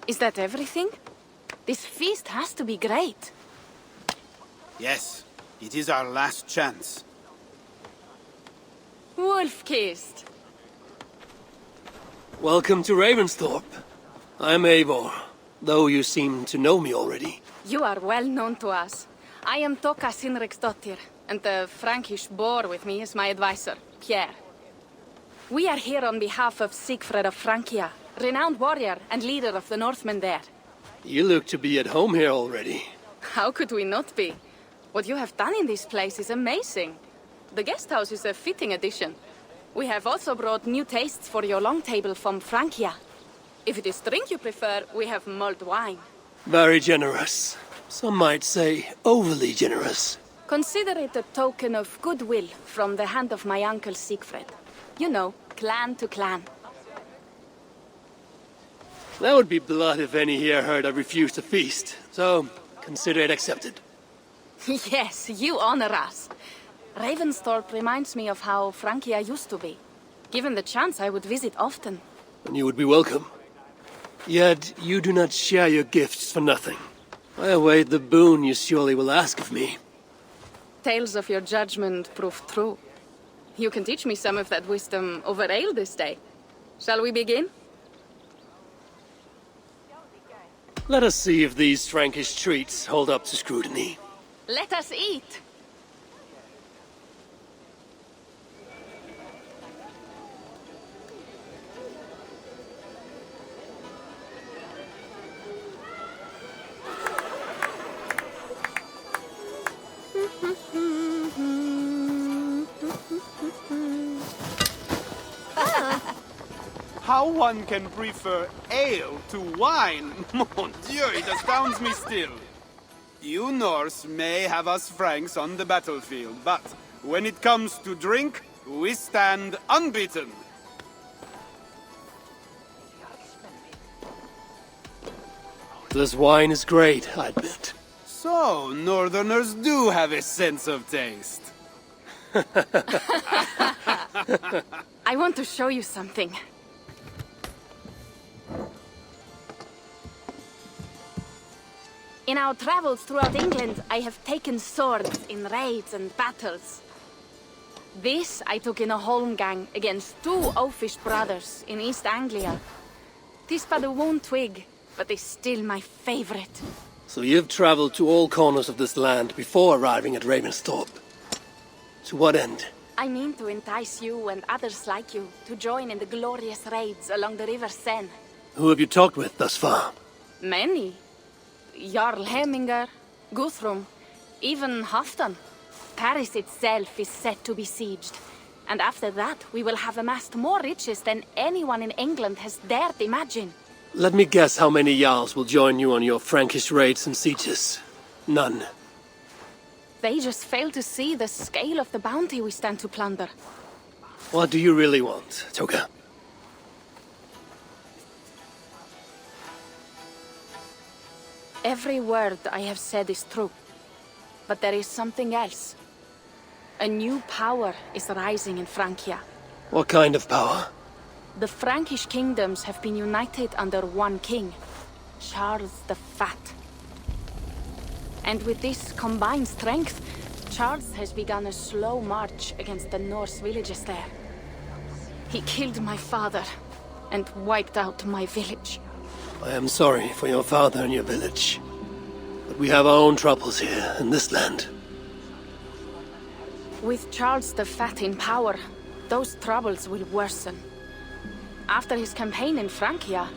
Is that everything? This feast has to be great. Yes, it is our last chance. Wolf-kissed. Welcome to Ravensthorpe. I'm Eivor, though you seem to know me already. You are well known to us. I am Toka Sinriksdottir, and the Frankish boar with me is my advisor, Pierre. We are here on behalf of Sigfred of Francia, renowned warrior and leader of the Northmen there. You look to be at home here already. How could we not be? What you have done in this place is amazing. The guest house is a fitting addition. We have also brought new tastes for your long table from Francia. If it is drink you prefer, we have mulled wine. Very generous. Some might say overly generous. Consider it a token of goodwill from the hand of my uncle Sigfred. You know, clan to clan. That would be blood if any here heard I refused to feast, so consider it accepted. Yes, you honor us. Ravensthorpe reminds me of how Francia used to be. Given the chance, I would visit often. And you would be welcome. Yet you do not share your gifts for nothing. I await the boon you surely will ask of me. Tales of your judgment prove true. You can teach me some of that wisdom over ale this day. Shall we begin? Let us see if these Frankish treats hold up to scrutiny. Let us eat! How one can prefer ale to wine? Mon Dieu, it astounds me still. You Norse may have us Franks on the battlefield, but when it comes to drink, we stand unbeaten. This wine is great, I admit. So, Northerners do have a sense of taste. I want to show you something. In our travels throughout England, I have taken swords in raids and battles. This I took in a holmgang against two oafish brothers in East Anglia. 'Tis but a worn twig, but is still my favorite. So you've traveled to all corners of this land before arriving at Ravensthorpe. To what end? I mean to entice you and others like you to join in the glorious raids along the River Seine. Who have you talked with thus far? Many. Jarl Hemminger, Guthrum, even Halfdan. Paris itself is set to be besieged. And after that, we will have amassed more riches than anyone in England has dared imagine. Let me guess how many Jarls will join you on your Frankish raids and sieges. None. They just fail to see the scale of the bounty we stand to plunder. What do you really want, Toka? Every word I have said is true. But there is something else. A new power is rising in Francia. What kind of power? The Frankish kingdoms have been united under one king, Charles the Fat. And with this combined strength, Charles has begun a slow march against the Norse villages there. He killed my father and wiped out my village. I am sorry for your father and your village. But we have our own troubles here in this land. With Charles the Fat in power, those troubles will worsen. After his campaign in Francia,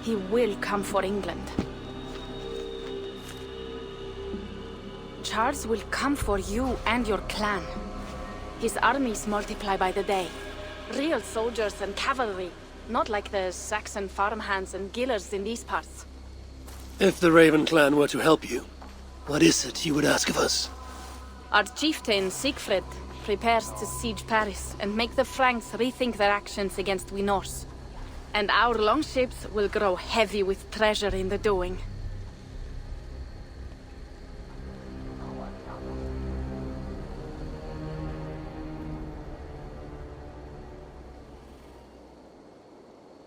he will come for England. Charles will come for you and your clan. His armies multiply by the day. Real soldiers and cavalry, not like the Saxon farmhands and gillers in these parts. If the Raven clan were to help you, what is it you would ask of us? Our chieftain, Sigfred, prepares to siege Paris and make the Franks rethink their actions against we Norse. And our longships will grow heavy with treasure in the doing.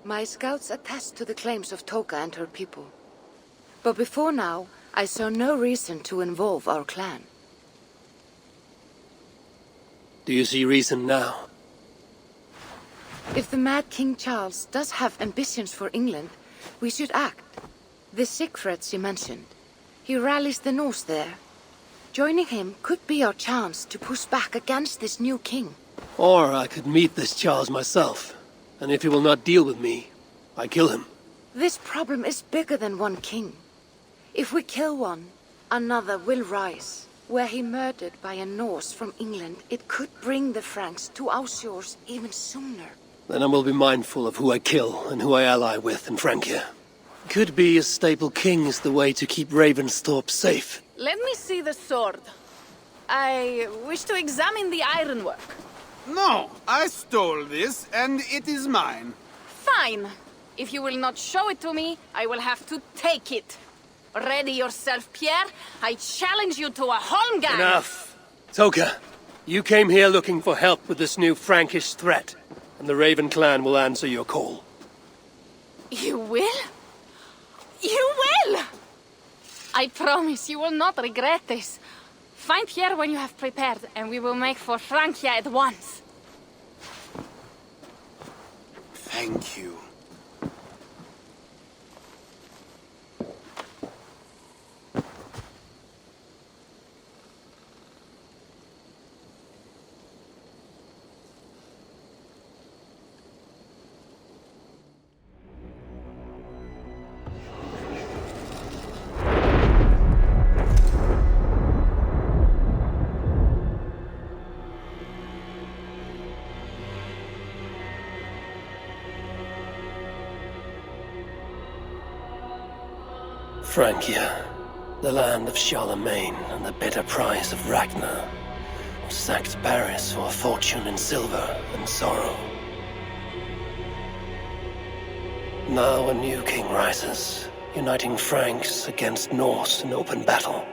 My scouts attest to the claims of Toka and her people. But before now, I saw no reason to involve our clan. Do you see reason now? If the Mad King Charles does have ambitions for England, we should act. The Siegfried you mentioned, he rallies the Norse there. Joining him could be our chance to push back against this new king. Or I could meet this Charles myself, and if he will not deal with me, I kill him. This problem is bigger than one king. If we kill one, another will rise. Were he murdered by a Norse from England, it could bring the Franks to our shores even sooner. Then I will be mindful of who I kill and who I ally with in Francia. Could be a stable king is the way to keep Ravensthorpe safe. Let me see the sword. I wish to examine the ironwork. No, I stole this, and it is mine. Fine. If you will not show it to me, I will have to take it. Ready yourself, Pierre. I challenge you to a holmgang. Enough! Toka, you came here looking for help with this new Frankish threat, and the Raven clan will answer your call. You will? You will! I promise you will not regret this. Find Pierre when you have prepared, and we will make for Francia at once. Thank you. Francia, the land of Charlemagne and the bitter price of Ragnar, sacked Paris for a fortune in silver and sorrow. Now a new king rises, uniting Franks against Norse in open battle,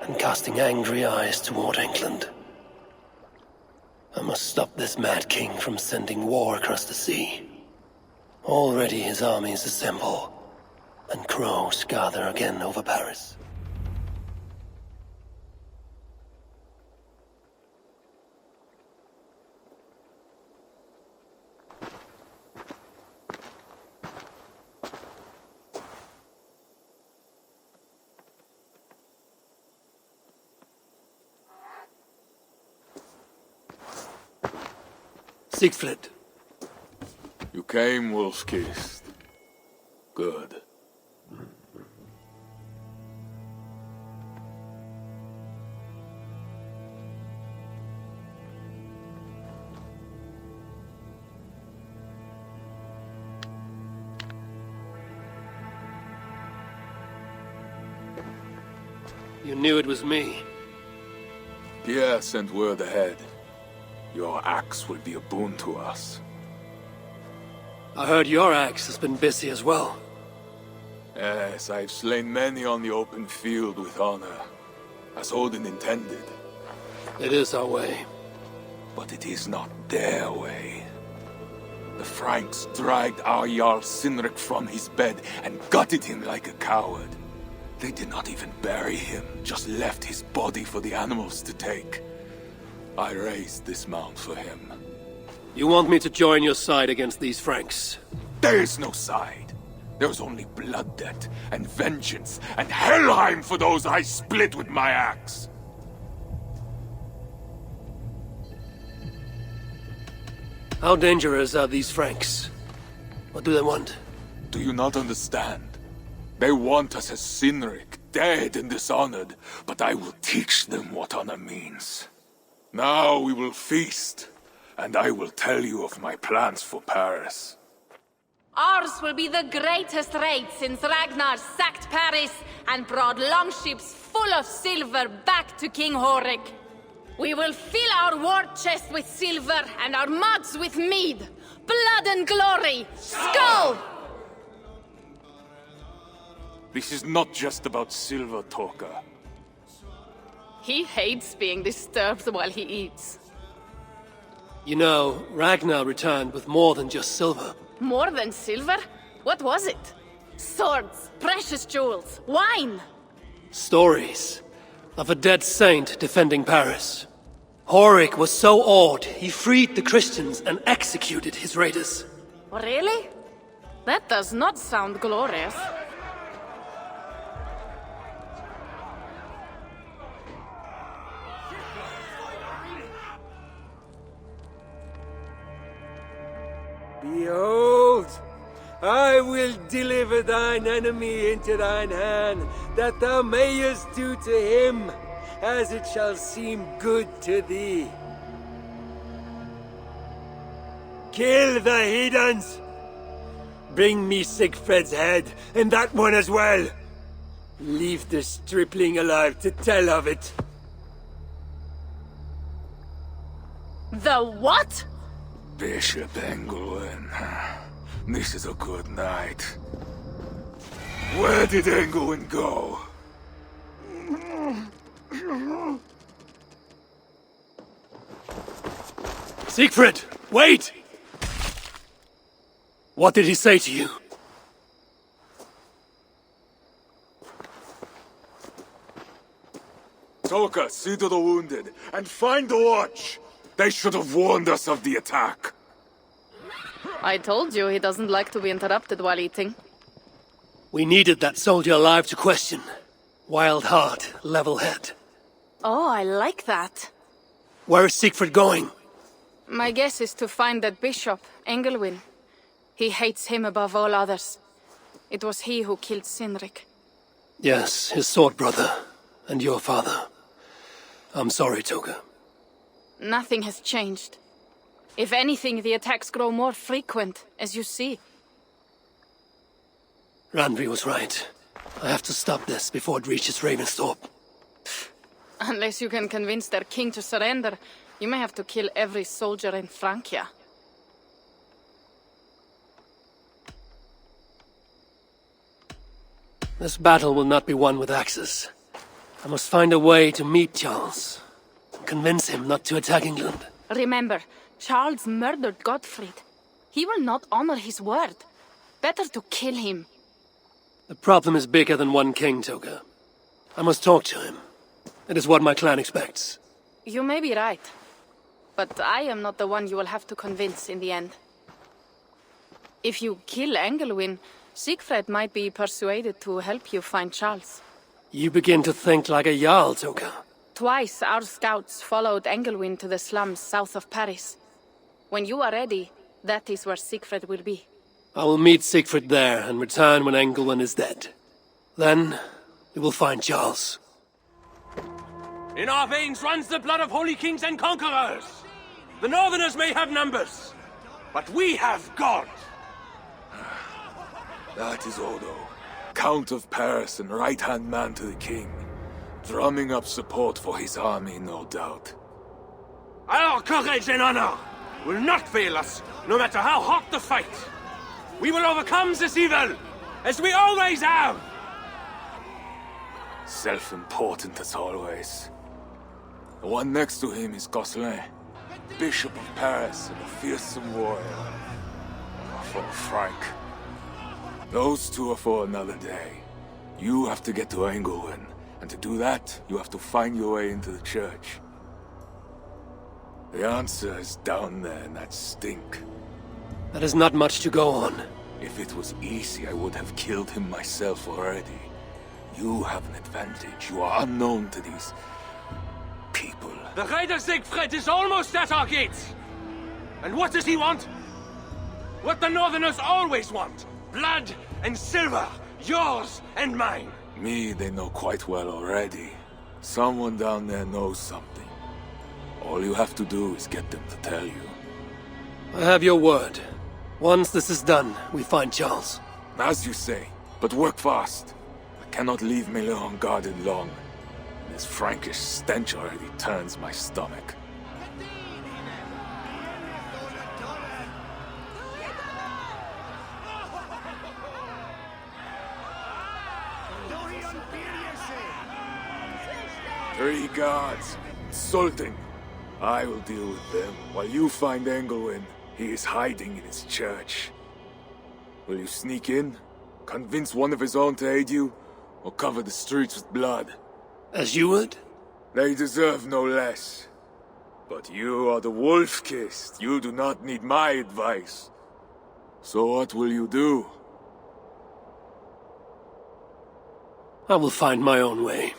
and casting angry eyes toward England. I must stop this mad king from sending war across the sea. Already his armies assemble, and crows gather again over Paris. Siegfried. You came, Wolf-Kissed. Good. You knew it was me. Pierre sent word ahead. Your axe will be a boon to us. I heard your axe has been busy as well. Yes, I've slain many on the open field with honor, as Odin intended. It is our way. But it is not their way. The Franks dragged our Jarl Sinric from his bed and gutted him like a coward. They did not even bury him, just left his body for the animals to take. I raised this mound for him. You want me to join your side against these Franks? There is no side. There is only blood debt, and vengeance, and Helheim for those I split with my axe. How dangerous are these Franks? What do they want? Do you not understand? They want us as Sinric, dead and dishonored, but I will teach them what honor means. Now we will feast, and I will tell you of my plans for Paris. Ours will be the greatest raid since Ragnar sacked Paris and brought longships full of silver back to King Horik. We will fill our war chest with silver and our mugs with mead. Blood and glory! Skull! This is not just about silver, Toka. He hates being disturbed while he eats. You know, Ragnar returned with more than just silver. More than silver? What was it? Swords, precious jewels, wine! Stories of a dead saint defending Paris. Horik was so awed, he freed the Christians and executed his raiders. Really? That does not sound glorious. Behold, I will deliver thine enemy into thine hand, that thou mayest do to him as it shall seem good to thee. Kill the heathens! Bring me Siegfried's head, and that one as well! Leave the stripling alive to tell of it. The what? Bishop Engelwin. This is a good night. Where did Engelwin go? Siegfried, wait! What did he say to you? Toka, see to the wounded, and find the watch! They should have warned us of the attack. I told you he doesn't like to be interrupted while eating. We needed that soldier alive to question. Wild heart, level head. Oh, I like that. Where is Siegfried going? My guess is to find that bishop, Engelwin. He hates him above all others. It was he who killed Cynric. Yes, his sword brother. And your father. I'm sorry, Toga. Nothing has changed. If anything, the attacks grow more frequent, as you see. Randvi was right. I have to stop this before it reaches Ravensthorpe. Unless you can convince their king to surrender, you may have to kill every soldier in Francia. This battle will not be won with axes. I must find a way to meet Charles. Convince him not to attack England. Remember, Charles murdered Godfrey. He will not honor his word. Better to kill him. The problem is bigger than one king, Toga. I must talk to him. It is what my clan expects. You may be right. But I am not the one you will have to convince in the end. If you kill Engelwin, Siegfried might be persuaded to help you find Charles. You begin to think like a Jarl, Toga. Twice our scouts followed Engelwin to the slums south of Paris. When you are ready, that is where Siegfried will be. I will meet Siegfried there and return when Engelwin is dead. Then, we will find Charles. In our veins runs the blood of holy kings and conquerors. The Northerners may have numbers, but we have God. That is Odo, Count of Paris and right-hand man to the king. Drumming up support for his army, no doubt. Our courage and honor will not fail us, no matter how hot the fight. We will overcome this evil, as we always have. Self-important as always. The one next to him is Gosselin, Bishop of Paris and a fearsome warrior. For Frank. Those two are for another day. You have to get to Engelwin, and to do that, you have to find your way into the church. The answer is down there in that stink. That is not much to go on. If it was easy, I would have killed him myself already. You have an advantage. You are unknown to these people. The Raider Siegfried is almost at our gates. And what does he want? What the Northerners always want. Blood and silver. Yours and mine. Me, they know quite well already. Someone down there knows something. All you have to do is get them to tell you. I have your word. Once this is done, we find Charles. As you say, but work fast. I cannot leave Miller unguarded long. This Frankish stench already turns my stomach. Three guards. Insulting. I will deal with them while you find Engelwin. He is hiding in his church. Will you sneak in, convince one of his own to aid you, or cover the streets with blood? As you would? They deserve no less. But you are the wolf-kissed. You do not need my advice. So what will you do? I will find my own way.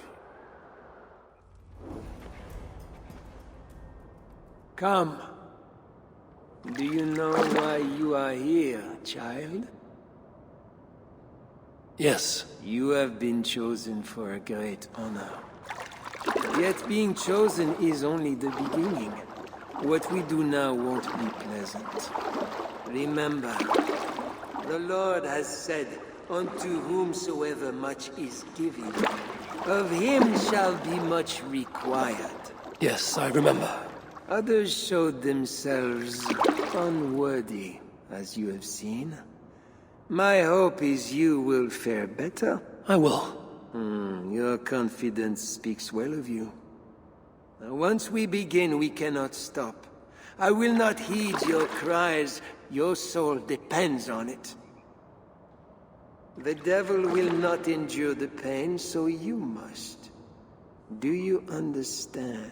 Come. Do you know why you are here, child? Yes. You have been chosen for a great honor. Yet being chosen is only the beginning. What we do now won't be pleasant. Remember, the Lord has said, unto whomsoever much is given, of him shall be much required. Yes, I remember. Others showed themselves unworthy, as you have seen. My hope is you will fare better. I will. Your confidence speaks well of you. Now, once we begin, we cannot stop. I will not heed your cries. Your soul depends on it. The devil will not endure the pain, so you must. Do you understand?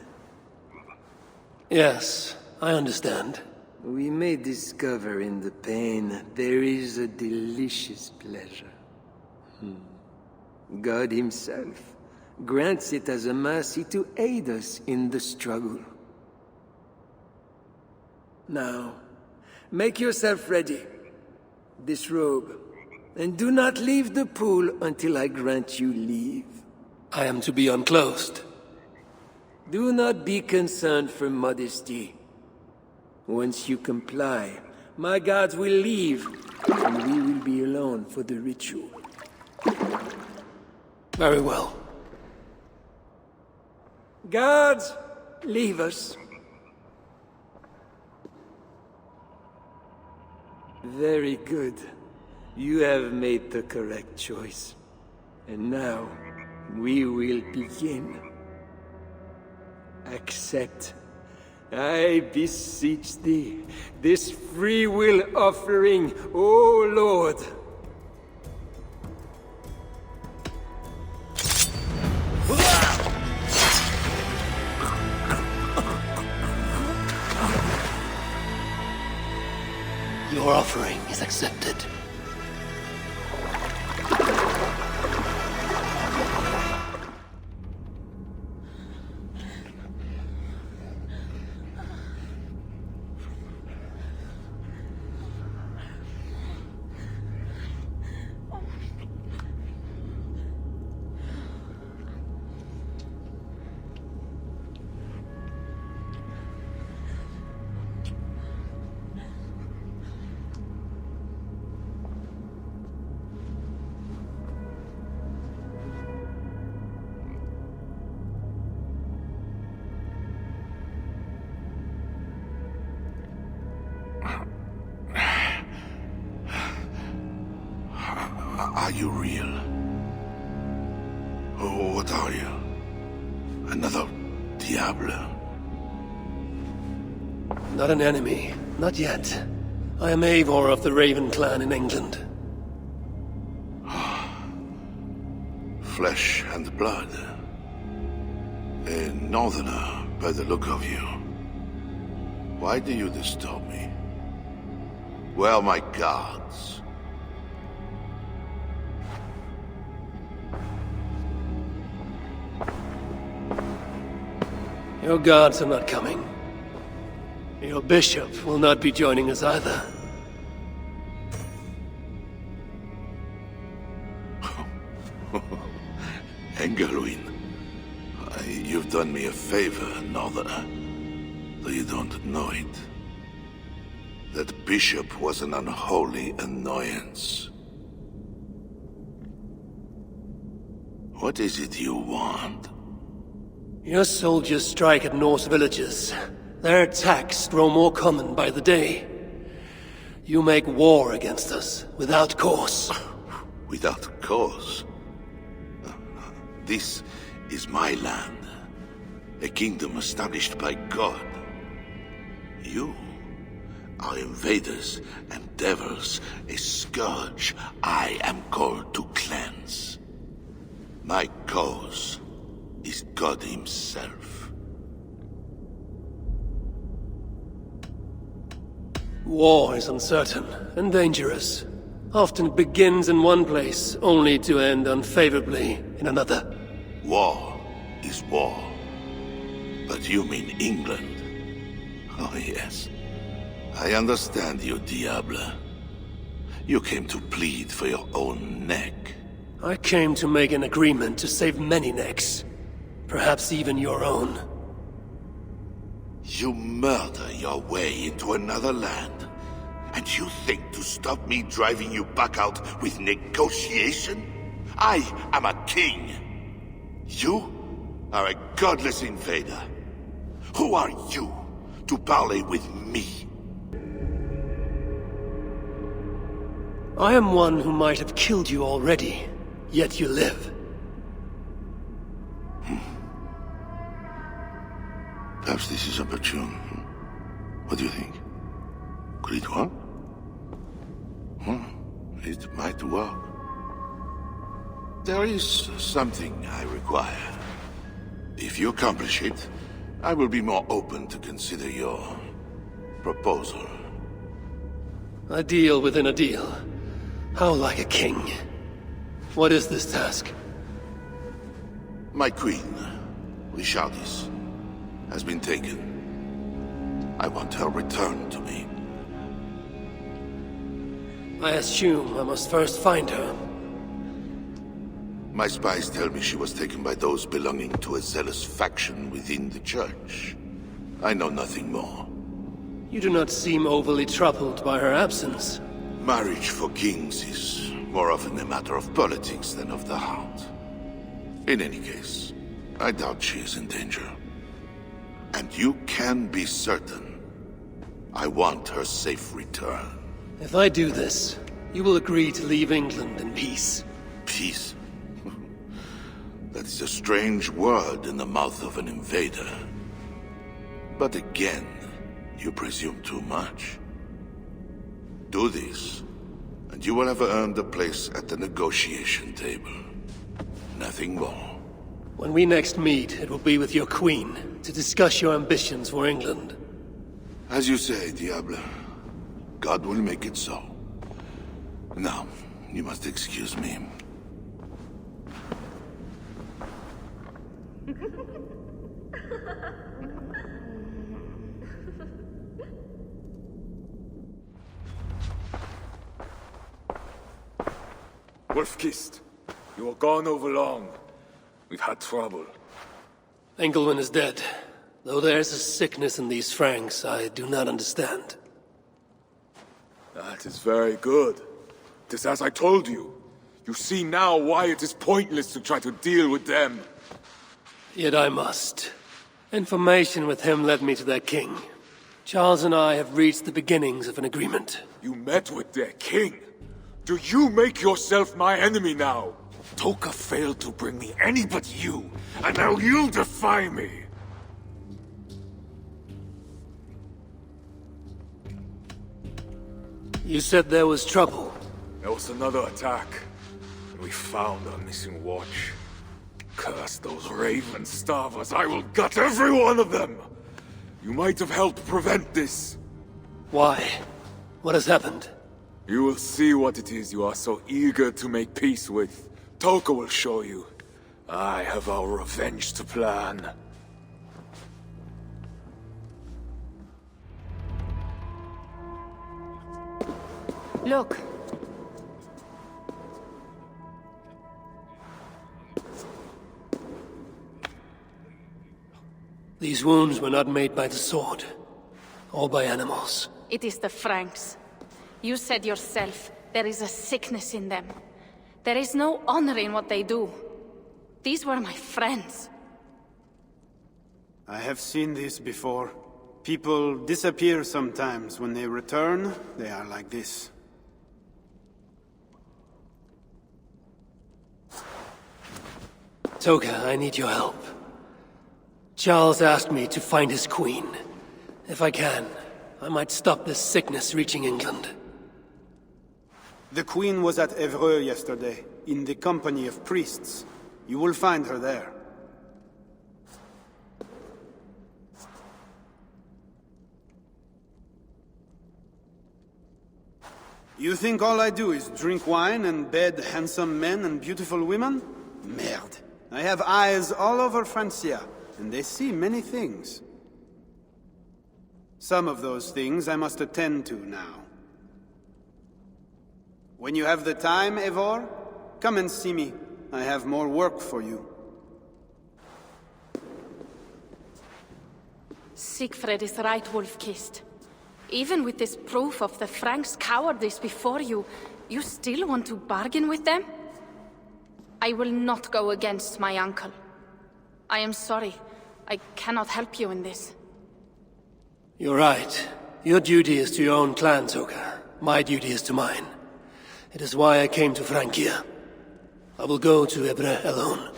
Yes, I understand. We may discover in the pain there is a delicious pleasure. God himself grants it as a mercy to aid us in the struggle. Now, make yourself ready. Disrobe, and do not leave the pool until I grant you leave. I am to be unclothed. Do not be concerned for modesty. Once you comply, my guards will leave, and we will be alone for the ritual. Very well. Guards, leave us. Very good. You have made the correct choice. And now, we will begin. Accept, I beseech thee, this free will offering, O Lord. Your offering is accepted. Are you real? Or what are you? Another Diablo? Not an enemy. Not yet. I am Eivor of the Raven clan in England. Flesh and blood. A northerner, by the look of you. Why do you disturb me? Where are my guards? Your guards are not coming. Your bishop will not be joining us either. Engelwin, you've done me a favor, northerner. Though you don't know it. That bishop was an unholy annoyance. What is it you want? Your soldiers strike at Norse villages. Their attacks grow more common by the day. You make war against us, without cause. Without cause? This is my land. A kingdom established by God. You are invaders and devils, a scourge I am called to cleanse. My cause is God himself. War is uncertain and dangerous. Often it begins in one place, only to end unfavorably in another. War is war. But you mean England? Oh yes. I understand you, Diable. You came to plead for your own neck. I came to make an agreement to save many necks. Perhaps even your own. You murder your way into another land, and you think to stop me driving you back out with negotiation? I am a king. You are a godless invader. Who are you to parley with me? I am one who might have killed you already, yet you live. Perhaps this is opportune. What do you think? Could it work? It might work. There is something I require. If you accomplish it, I will be more open to consider your proposal. A deal within a deal. How like a king. What is this task? My queen, Richardis, has been taken. I want her returned to me. I assume I must first find her. My spies tell me she was taken by those belonging to a zealous faction within the church. I know nothing more. You do not seem overly troubled by her absence. Marriage for kings is more often a matter of politics than of the heart. In any case, I doubt she is in danger. And you can be certain I want her safe return. If I do this, you will agree to leave England in peace. Peace? That is a strange word in the mouth of an invader. But again, you presume too much. Do this, and you will have earned a place at the negotiation table. Nothing more. When we next meet, it will be with your queen, to discuss your ambitions for England. As you say, Diable. God will make it so. Now, you must excuse me. Wolf-Kissed, you were gone over long. We've had trouble. Engelwin is dead. Though there's a sickness in these Franks I do not understand. That is very good. It is as I told you. You see now why it is pointless to try to deal with them. Yet I must. Information with him led me to their king. Charles and I have reached the beginnings of an agreement. You met with their king? Do you make yourself my enemy now? Toka failed to bring me any but you, and now you'll defy me! You said there was trouble. There was another attack, and we found our missing watch. Curse those raven starvers, I will gut every one of them! You might have helped prevent this. Why? What has happened? You will see what it is you are so eager to make peace with. Toka will show you. I have our revenge to plan. Look. These wounds were not made by the sword, or by animals. It is the Franks. You said yourself, there is a sickness in them. There is no honor in what they do. These were my friends. I have seen this before. People disappear sometimes. When they return, they are like this. Toka, I need your help. Charles asked me to find his queen. If I can, I might stop this sickness reaching England. The Queen was at Evreux yesterday, in the company of priests. You will find her there. You think all I do is drink wine and bed handsome men and beautiful women? Merde. I have eyes all over Francia, and they see many things. Some of those things I must attend to now. When you have the time, Eivor, come and see me. I have more work for you. Siegfried is right, Wolf-Kissed. Even with this proof of the Franks' cowardice before you, you still want to bargain with them? I will not go against my uncle. I am sorry. I cannot help you in this. You're right. Your duty is to your own clan, Toka. My duty is to mine. It is why I came to Francia. I will go to Evreux alone.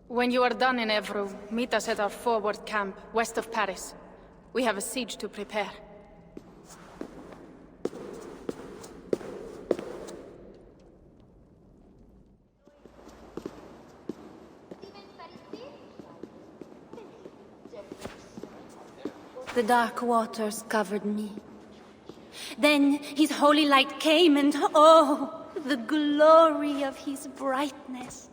When you are done in Evreux, meet us at our forward camp, west of Paris. We have a siege to prepare. The dark waters covered me. Then his holy light came and oh, the glory of his brightness.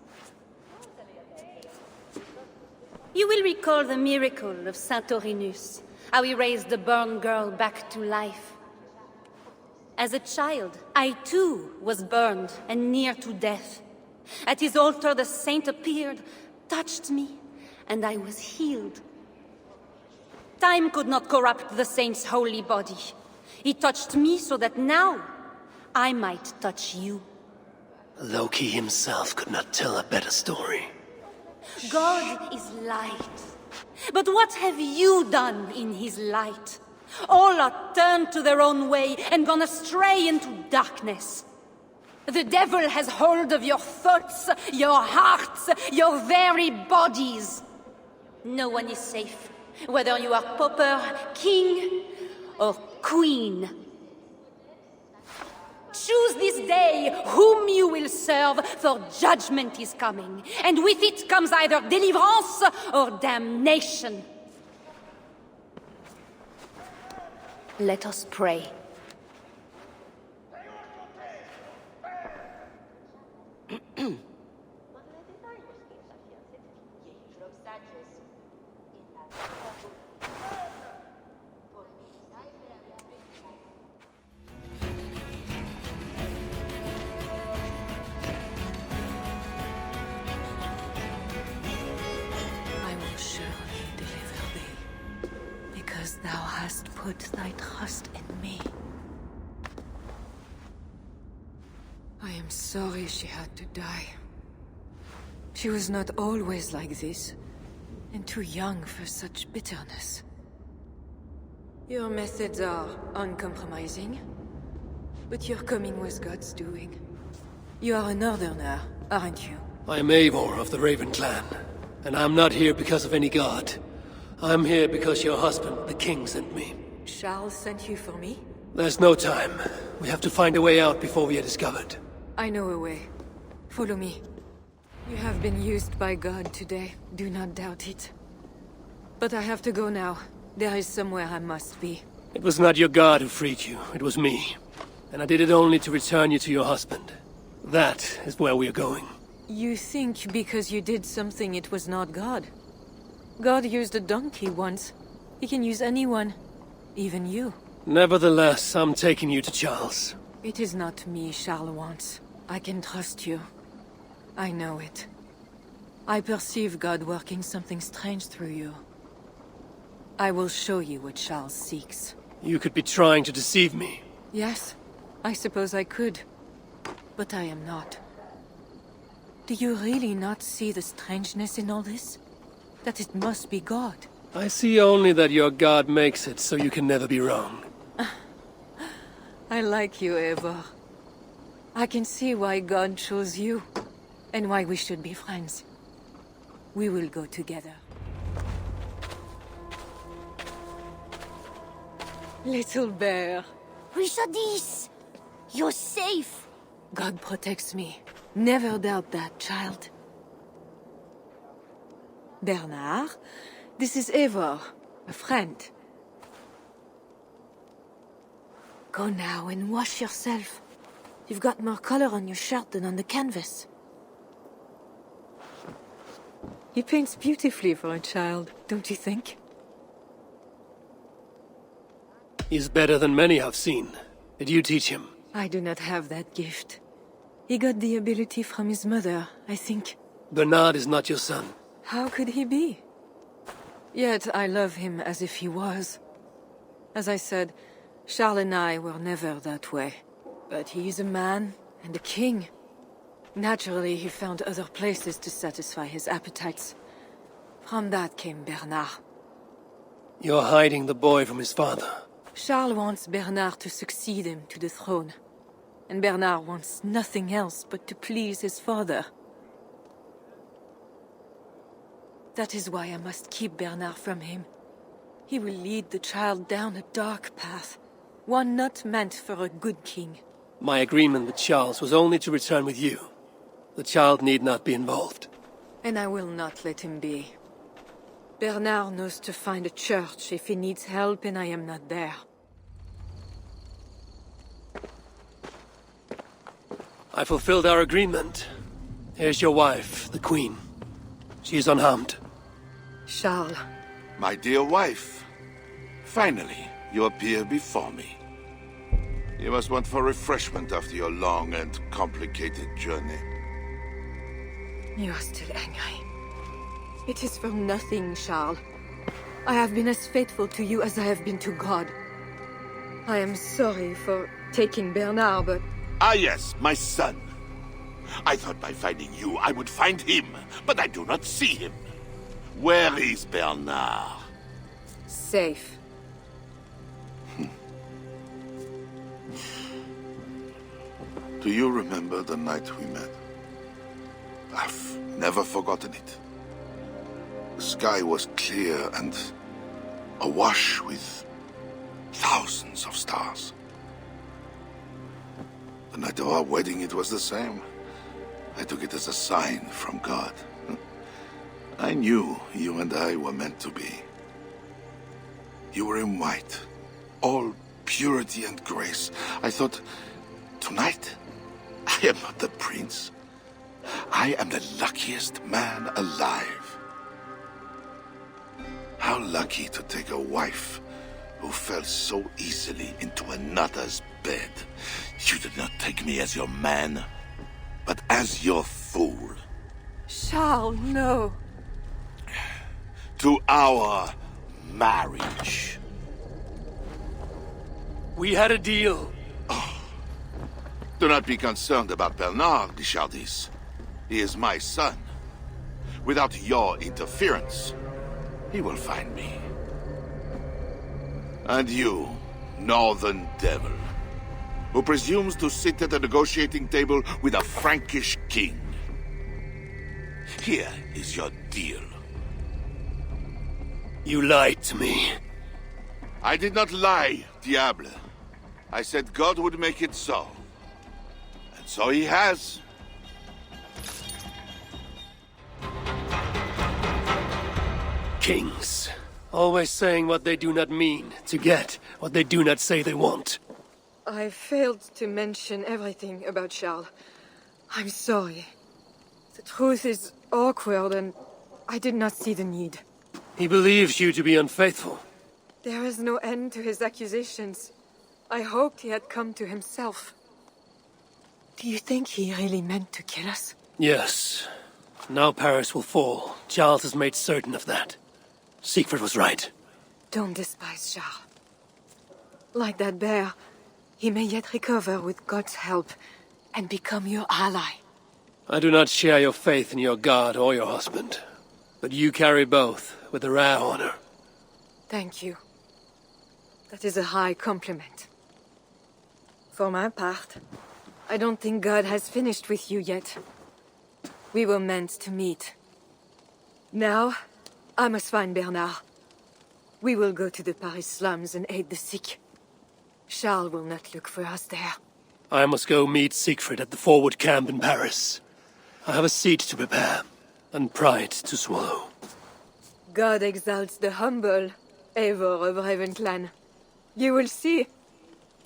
You will recall the miracle of Saint Aurinus, how he raised the burned girl back to life. As a child, I too was burned and near to death. At his altar the saint appeared, touched me, and I was healed. Time could not corrupt the saint's holy body. He touched me so that now I might touch you. Loki himself could not tell a better story. God is light. But what have you done in his light? All are turned to their own way and gone astray into darkness. The devil has hold of your thoughts, your hearts, your very bodies. No one is safe, whether you are pauper, king, or queen. Choose this day whom you will serve, for judgment is coming, and with it comes either deliverance or damnation. Let us pray. Thou hast put thy trust in me. I am sorry she had to die. She was not always like this, and too young for such bitterness. Your methods are uncompromising, but your coming was God's doing. You are a northerner, aren't you? I am Eivor of the Raven clan, and I'm not here because of any god. I'm here because your husband, the king, sent me. Charles sent you for me? There's no time. We have to find a way out before we are discovered. I know a way. Follow me. You have been used by God today. Do not doubt it. But I have to go now. There is somewhere I must be. It was not your god who freed you. It was me. And I did it only to return you to your husband. That is where we are going. You think because you did something it was not God? God used a donkey once. He can use anyone. Even you. Nevertheless, I'm taking you to Charles. It is not me Charles wants. I can trust you. I know it. I perceive God working something strange through you. I will show you what Charles seeks. You could be trying to deceive me. Yes, I suppose I could. But I am not. Do you really not see the strangeness in all this? That it must be God. I see only that your god makes it so you can never be wrong. I like you, Eivor. I can see why God chose you, and why we should be friends. We will go together. Little bear. Richardis! You're safe! God protects me. Never doubt that, child. Bernard, this is Eivor, a friend. Go now and wash yourself. You've got more color on your shirt than on the canvas. He paints beautifully for a child, don't you think? He's better than many I've seen. Did you teach him? I do not have that gift. He got the ability from his mother, I think. Bernard is not your son. How could he be? Yet I love him as if he was. As I said, Charles and I were never that way. But he is a man and a king. Naturally, he found other places to satisfy his appetites. From that came Bernard. You're hiding the boy from his father. Charles wants Bernard to succeed him to the throne. And Bernard wants nothing else but to please his father. That is why I must keep Bernard from him. He will lead the child down a dark path. One not meant for a good king. My agreement with Charles was only to return with you. The child need not be involved. And I will not let him be. Bernard knows to find a church if he needs help and I am not there. I fulfilled our agreement. Here's your wife, the Queen. She is unharmed. Charles. My dear wife, finally, you appear before me. You must want for refreshment after your long and complicated journey. You are still angry. It is for nothing, Charles. I have been as faithful to you as I have been to God. I am sorry for taking Bernard, but... Ah yes, my son. I thought by finding you, I would find him, but I do not see him. Where is Bernard? Safe. Do you remember the night we met? I've never forgotten it. The sky was clear and awash with thousands of stars. The night of our wedding, it was the same. I took it as a sign from God. I knew you and I were meant to be. You were in white, all purity and grace. I thought, tonight, I am not the prince. I am the luckiest man alive. How lucky to take a wife who fell so easily into another's bed. You did not take me as your man, but as your fool. Charles, no. To our marriage. We had a deal. Do not be concerned about Bernard, Richardis. He is my son. Without your interference, he will find me. And you, northern devil, who presumes to sit at a negotiating table with a Frankish king. Here is your deal. You lied to me. I did not lie, Diable. I said God would make it so. And so he has. Kings. Always saying what they do not mean, to get what they do not say they want. I failed to mention everything about Charles. I'm sorry. The truth is awkward and I did not see the need. He believes you to be unfaithful. There is no end to his accusations. I hoped he had come to himself. Do you think he really meant to kill us? Yes. Now Paris will fall. Charles has made certain of that. Siegfried was right. Don't despise Charles. Like that bear, he may yet recover with God's help and become your ally. I do not share your faith in your god or your husband. But you carry both with a rare honor. Thank you. That is a high compliment. For my part, I don't think God has finished with you yet. We were meant to meet. Now, I must find Bernard. We will go to the Paris slums and aid the sick. Charles will not look for us there. I must go meet Siegfried at the forward camp in Paris. I have a seat to prepare, and pride to swallow. God exalts the humble, Eivor of Ravenclan. You will see.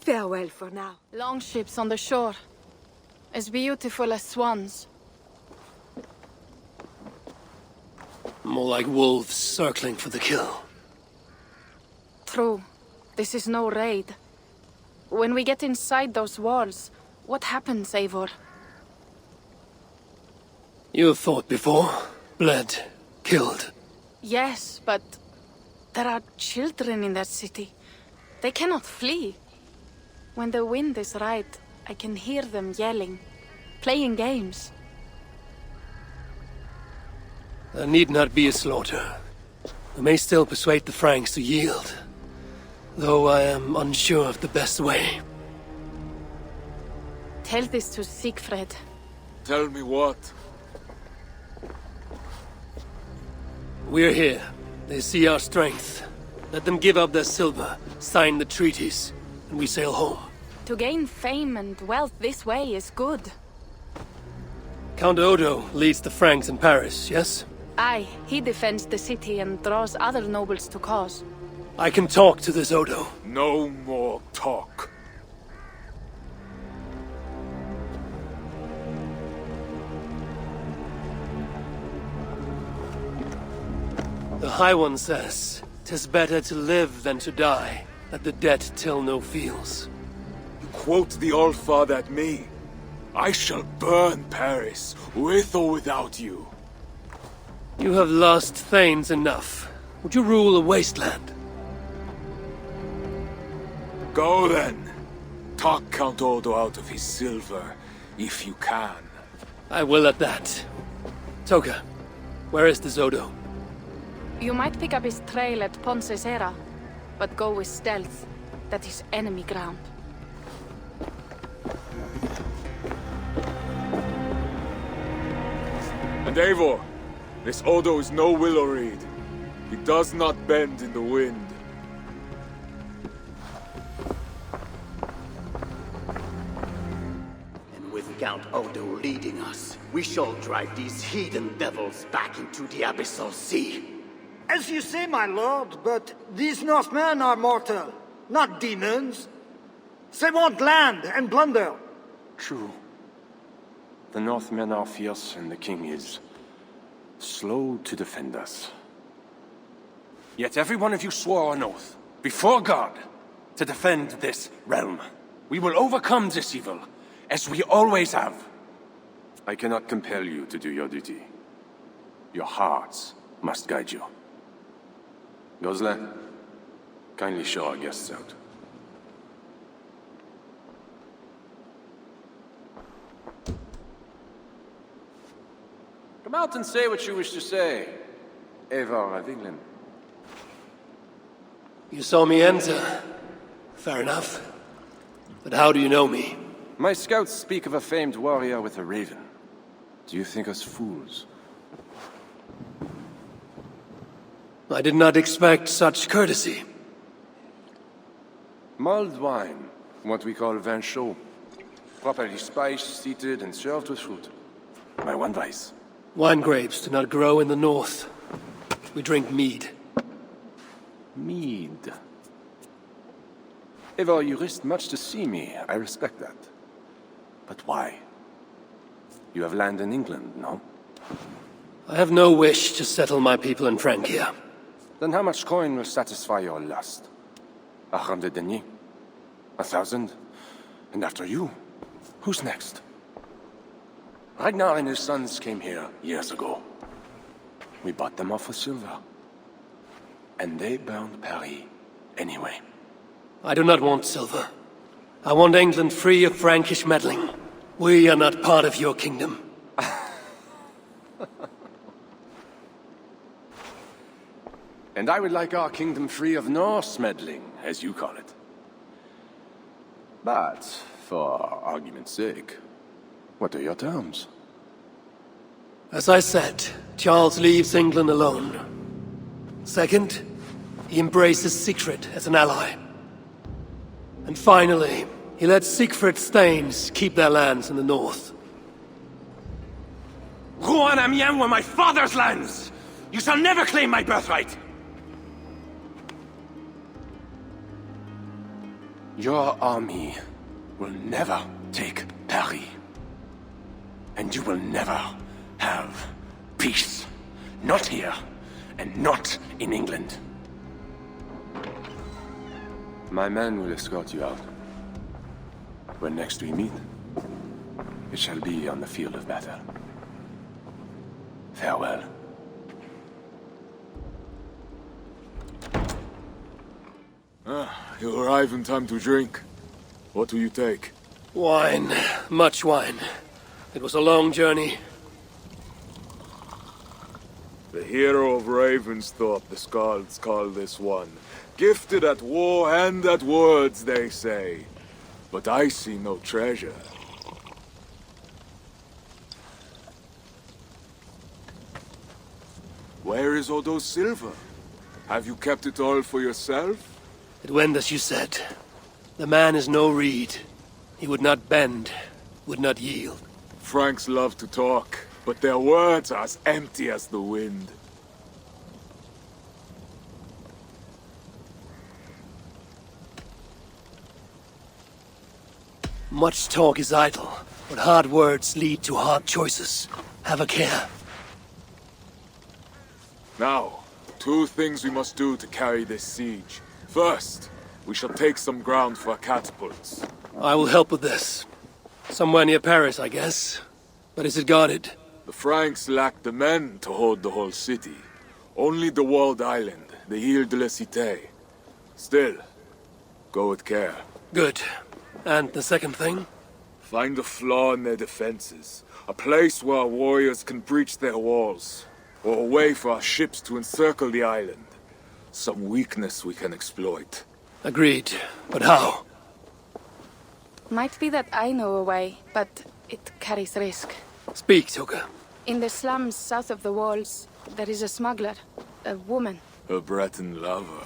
Farewell for now. Longships on the shore. As beautiful as swans. More like wolves circling for the kill. True. This is no raid. When we get inside those walls, what happens, Eivor? You have fought before, bled, killed. Yes, but there are children in that city. They cannot flee. When the wind is right, I can hear them yelling, playing games. There need not be a slaughter. We may still persuade the Franks to yield, though I am unsure of the best way. Tell this to Siegfried. Tell me what? We're here. They see our strength. Let them give up their silver, sign the treaties, and we sail home. To gain fame and wealth this way is good. Count Odo leads the Franks in Paris, yes? Aye, he defends the city and draws other nobles to cause. I can talk to this Odo. No more talk. The High One says, 'tis better to live than to die, that the dead tell no feels. You quote the All-Father at me. I shall burn Paris, with or without you. You have lost thanes enough. Would you rule a wasteland? Go then. Talk Count Odo out of his silver, if you can. I will at that. Toka, where is this Odo? You might pick up his trail at Poncesera, but go with stealth. That is enemy ground. And Eivor, this Odo is no willow reed. He does not bend in the wind. And with Count Odo leading us, we shall drive these heathen devils back into the abyssal sea. As you say, my lord, but these Northmen are mortal, not demons. They want land and plunder. True. The Northmen are fierce, and the king is slow to defend us. Yet every one of you swore an oath, before God, to defend this realm. We will overcome this evil, as we always have. I cannot compel you to do your duty. Your hearts must guide you. Gosling, kindly show our guests out. Come out and say what you wish to say, Eivor of England. You saw me enter. Fair enough. But how do you know me? My scouts speak of a famed warrior with a raven. Do you think us fools? I did not expect such courtesy. Mulled wine, what we call vin chaud. Properly spiced, seated, and served with fruit. My one vice. Wine grapes do not grow in the north. We drink mead. Mead. Eivor, you risked much to see me. I respect that. But why? You have land in England, no? I have no wish to settle my people in Francia. Then how much coin will satisfy your lust? 100 deniers? 1,000? And after you, who's next? Ragnar and his sons came here years ago. We bought them off with silver. And they burned Paris anyway. I do not want silver. I want England free of Frankish meddling. We are not part of your kingdom. And I would like our kingdom free of Norse meddling, as you call it. But, for argument's sake, what are your terms? As I said, Charles leaves England alone. Second, he embraces Siegfried as an ally. And finally, he let Siegfried's Thanes keep their lands in the north. Rouen and Amiens were my father's lands! You shall never claim my birthright! Your army will never take Paris. And you will never have peace. Not here, and not in England. My men will escort you out. When next we meet, it shall be on the field of battle. Farewell. You arrive in time to drink. What do you take? Wine. Much wine. It was a long journey. The hero of Ravensthorpe, the Skalds call this one. Gifted at war and at words, they say. But I see no treasure. Where is Odo's silver? Have you kept it all for yourself? It went as you said. The man is no reed. He would not bend, would not yield. Franks love to talk, but their words are as empty as the wind. Much talk is idle, but hard words lead to hard choices. Have a care. Now, 2 things we must do to carry this siege. First, we shall take some ground for our catapults. I will help with this. Somewhere near Paris, I guess. But is it guarded? The Franks lack the men to hold the whole city. Only the walled island, the Ile de la Cité. Still, go with care. Good. And the second thing? Find a flaw in their defenses. A place where our warriors can breach their walls. Or a way for our ships to encircle the island. Some weakness we can exploit. Agreed. But how? Might be that I know a way, but it carries risk. Speak, Toka. In the slums south of the walls, there is a smuggler. A woman. A Breton lover.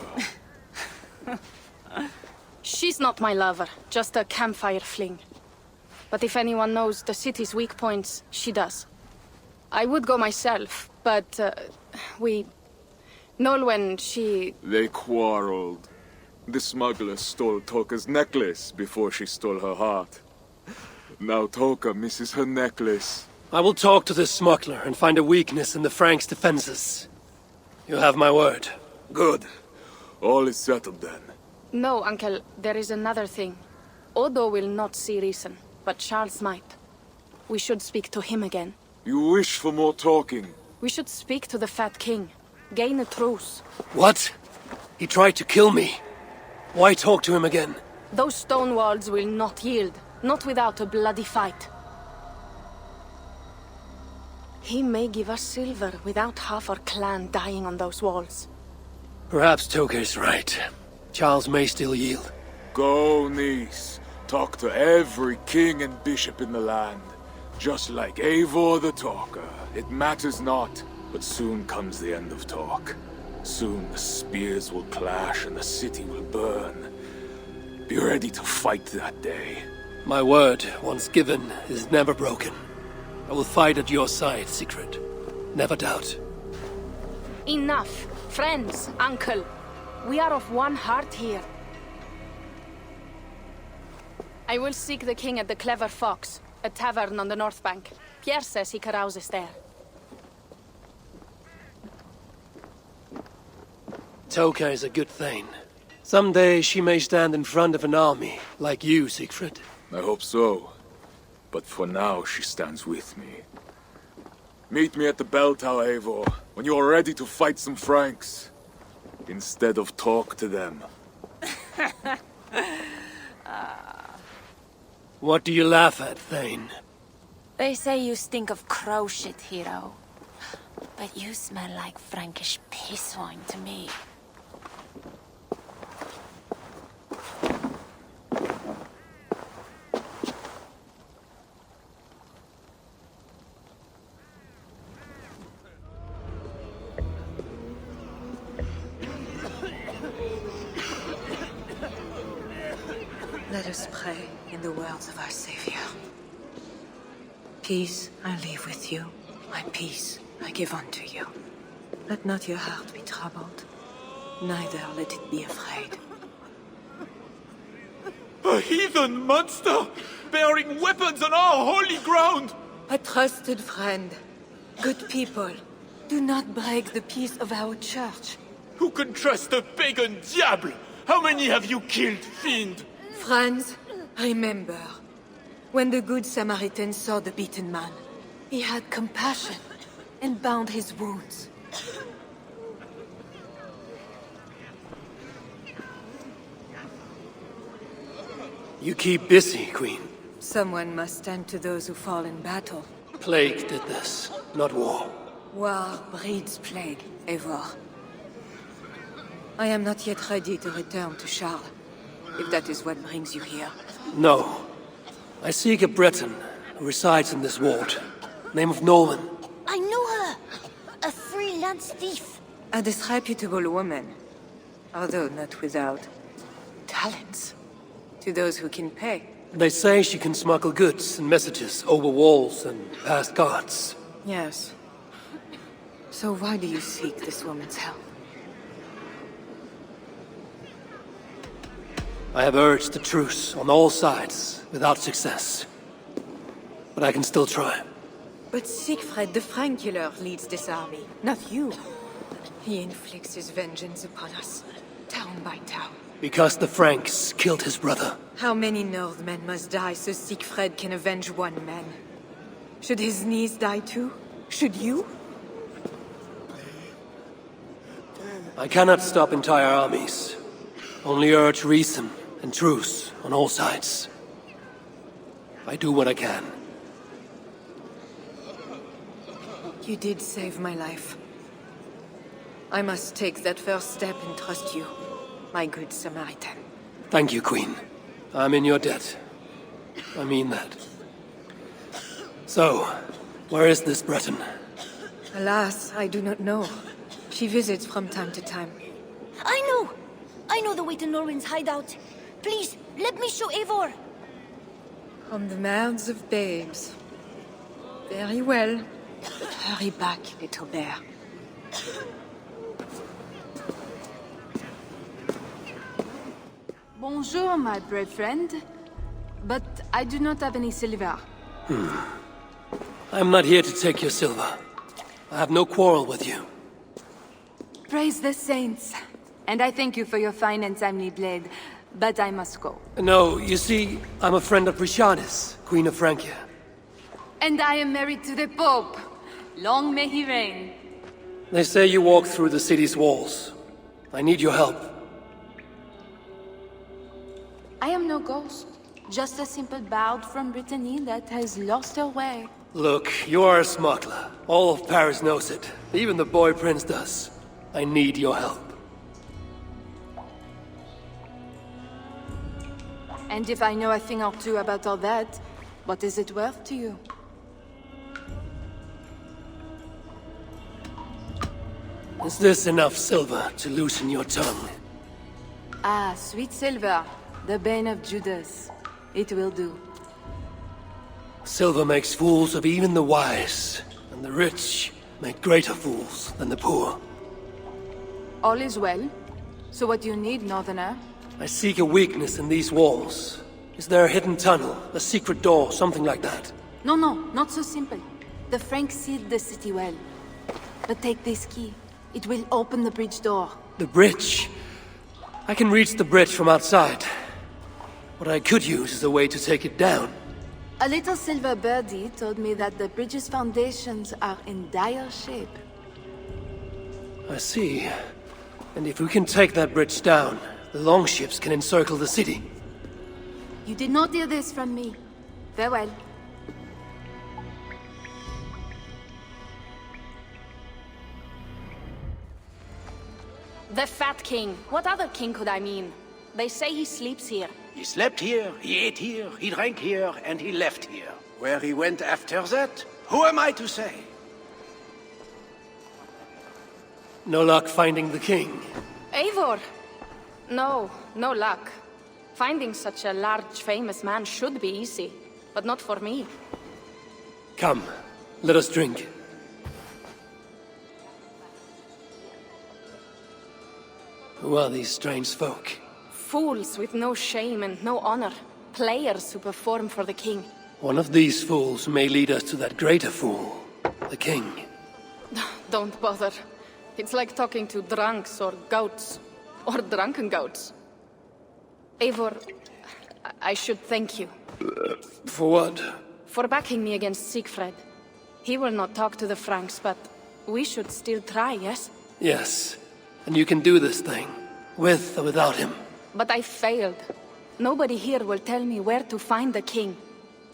She's not my lover, just a campfire fling. But if anyone knows the city's weak points, she does. I would go myself, but Nolwenn, she... They quarreled. The smuggler stole Toka's necklace before she stole her heart. Now Toka misses her necklace. I will talk to this smuggler and find a weakness in the Franks' defenses. You have my word. Good. All is settled then. No, Uncle, there is another thing. Odo will not see reason, but Charles might. We should speak to him again. You wish for more talking? We should speak to the Fat King. Gain a truce. What? He tried to kill me. Why talk to him again? Those stone walls will not yield. Not without a bloody fight. He may give us silver without half our clan dying on those walls. Perhaps Toka is right. Charles may still yield. Go, niece. Talk to every king and bishop in the land. Just like Eivor the Talker. It matters not, but soon comes the end of talk. Soon the spears will clash and the city will burn. Be ready to fight that day. My word, once given, is never broken. I will fight at your side, Sigrid. Never doubt. Enough. Friends, uncle. We are of one heart here. I will seek the king at the Clever Fox, a tavern on the north bank. Pierre says he carouses there. Toka is a good thane. Someday she may stand in front of an army, like you, Siegfried. I hope so. But for now, she stands with me. Meet me at the bell tower, Eivor, when you are ready to fight some Franks. Instead of talk to them. What do you laugh at, Thane? They say you stink of crow shit, hero. But you smell like Frankish piss wine to me. Let us pray in the words of our Savior. Peace I leave with you, my peace I give unto you. Let not your heart be troubled, neither let it be afraid. A heathen monster! Bearing weapons on our holy ground! A trusted friend. Good people, do not break the peace of our church. Who can trust a pagan diable? How many have you killed, fiend? Franz, remember, when the Good Samaritan saw the beaten man, he had compassion and bound his wounds. You keep busy, Queen. Someone must stand to those who fall in battle. Plague did this, not war. War breeds plague, Eivor. I am not yet ready to return to Charles, if that is what brings you here. No. I seek a Breton who resides in this ward. Name of Norman. I know her! A freelance thief. A disreputable woman, although not without talents. To those who can pay. They say she can smuggle goods and messages over walls and past guards. Yes. So why do you seek this woman's help? I have urged a truce on all sides, without success. But I can still try. But Siegfried the Frank killer leads this army, not you. He inflicts his vengeance upon us, town by town. Because the Franks killed his brother. How many Northmen must die so Siegfried can avenge one man? Should his niece die too? Should you? I cannot stop entire armies. Only urge reason and truce on all sides. I do what I can. You did save my life. I must take that first step and trust you, my good Samaritan. Thank you, Queen. I'm in your debt. I mean that. So, where is this Breton? Alas, I do not know. She visits from time to time. I know! I know the way to Norwin's hideout. Please, let me show Eivor. From the mouths of babes. Very well. But hurry back, little bear. Bonjour, my brave friend. But I do not have any silver. I'm not here to take your silver. I have no quarrel with you. Praise the saints. And I thank you for your fine and timely blade. But I must go. No, you see, I'm a friend of Richardis, Queen of Francia. And I am married to the Pope. Long may he reign. They say you walk through the city's walls. I need your help. I am no ghost. Just a simple bard from Brittany that has lost her way. Look, you are a smuggler. All of Paris knows it. Even the boy prince does. I need your help. And if I know a thing or two about all that, what is it worth to you? Is this enough silver to loosen your tongue? Ah, sweet silver, the bane of Judas. It will do. Silver makes fools of even the wise, and the rich make greater fools than the poor. All is well. So what do you need, Northerner? I seek a weakness in these walls. Is there a hidden tunnel, a secret door, something like that? No, not so simple. The Franks sealed the city well. But take this key. It will open the bridge door. The bridge? I can reach the bridge from outside. What I could use is a way to take it down. A little silver birdie told me that the bridge's foundations are in dire shape. I see. And if we can take that bridge down, the longships can encircle the city. You did not hear this from me. Farewell. The Fat King. What other king could I mean? They say he sleeps here. He slept here, he ate here, he drank here, and he left here. Where he went after that, who am I to say? No luck finding the king. Eivor! No luck. Finding such a large, famous man should be easy, but not for me. Come, let us drink. Who are these strange folk? Fools with no shame and no honor. Players who perform for the king. One of these fools may lead us to that greater fool, the king. Don't bother. It's like talking to drunks or goats. Or drunken goats. Eivor, I should thank you. For what? For backing me against Siegfried. He will not talk to the Franks, but we should still try, yes? Yes, and you can do this thing, with or without him. But I failed. Nobody here will tell me where to find the king.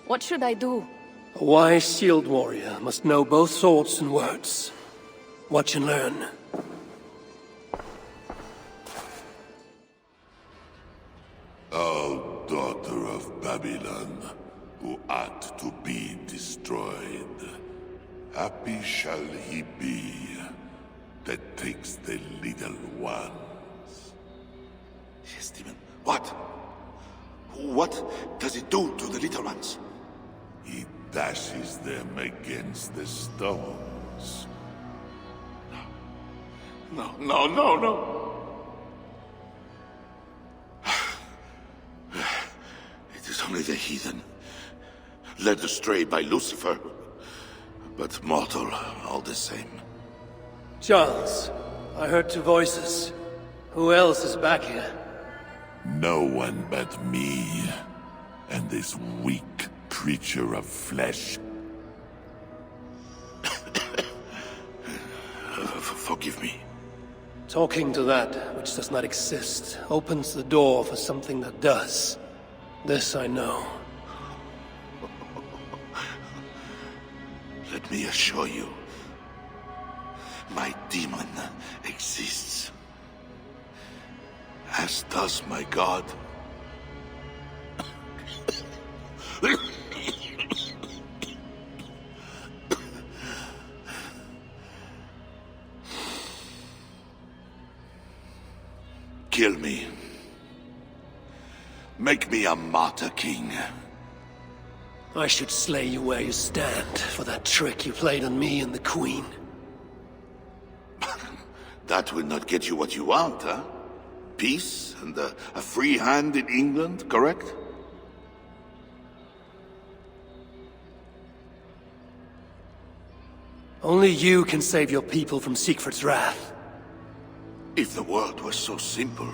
What should I do? A wise shield warrior must know both swords and words. Watch and learn. O daughter of Babylon, who art to be destroyed, happy shall he be that takes the little ones. Yes, demon. What? What does it do to the little ones? He dashes them against the stones. No, no, no, no. It is only the heathen, led astray by Lucifer, but mortal all the same. Charles, I heard two voices. Who else is back here? No one but me, and this weak creature of flesh. Forgive me. Talking to that which does not exist opens the door for something that does. This I know. Let me assure you, my demon exists. As does my god. Kill me. Make me a martyr king. I should slay you where you stand for that trick you played on me and the Queen. That will not get you what you want, huh? Peace and a free hand in England, correct? Only you can save your people from Siegfried's wrath. If the world was so simple,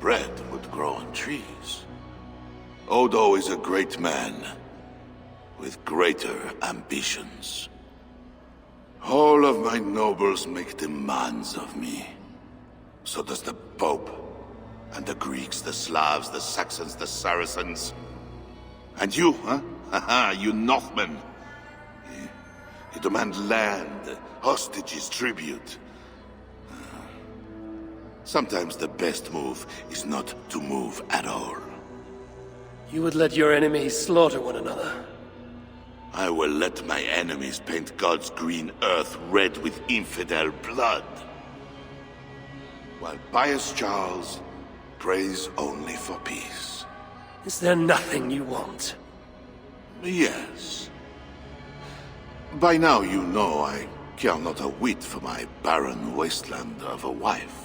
bread would grow on trees. Odo is a great man, with greater ambitions. All of my nobles make demands of me. So does the Pope, and the Greeks, the Slavs, the Saxons, the Saracens. And you, huh? Haha, you Northmen. You demand land, hostages, tribute. Sometimes the best move is not to move at all. You would let your enemies slaughter one another. I will let my enemies paint God's green earth red with infidel blood. While pious Charles prays only for peace. Is there nothing you want? Yes. By now you know I care not a whit for my barren wasteland of a wife.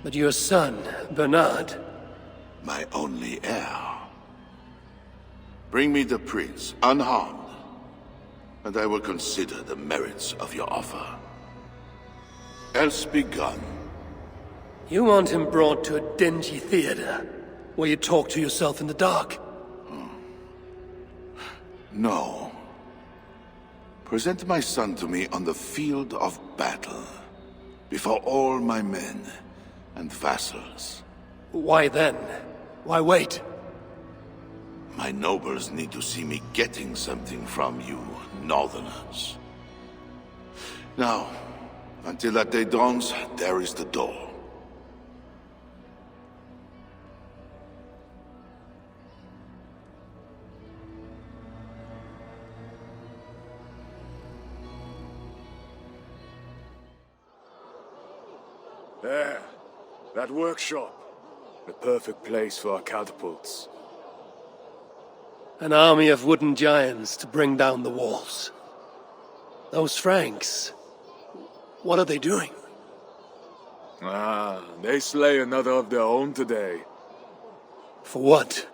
But your son, Bernard... My only heir. Bring me the prince, unharmed, and I will consider the merits of your offer. Else be gone. You want him brought to a dingy theater, where you talk to yourself in the dark? No. Present my son to me on the field of battle, before all my men and vassals. Why then? Why wait? My nobles need to see me getting something from you, Northerners. Now, until that day dawns, there is the door. There. That workshop. The perfect place for our catapults. An army of wooden giants to bring down the walls. Those Franks, what are they doing? Ah, they slay another of their own today. For what?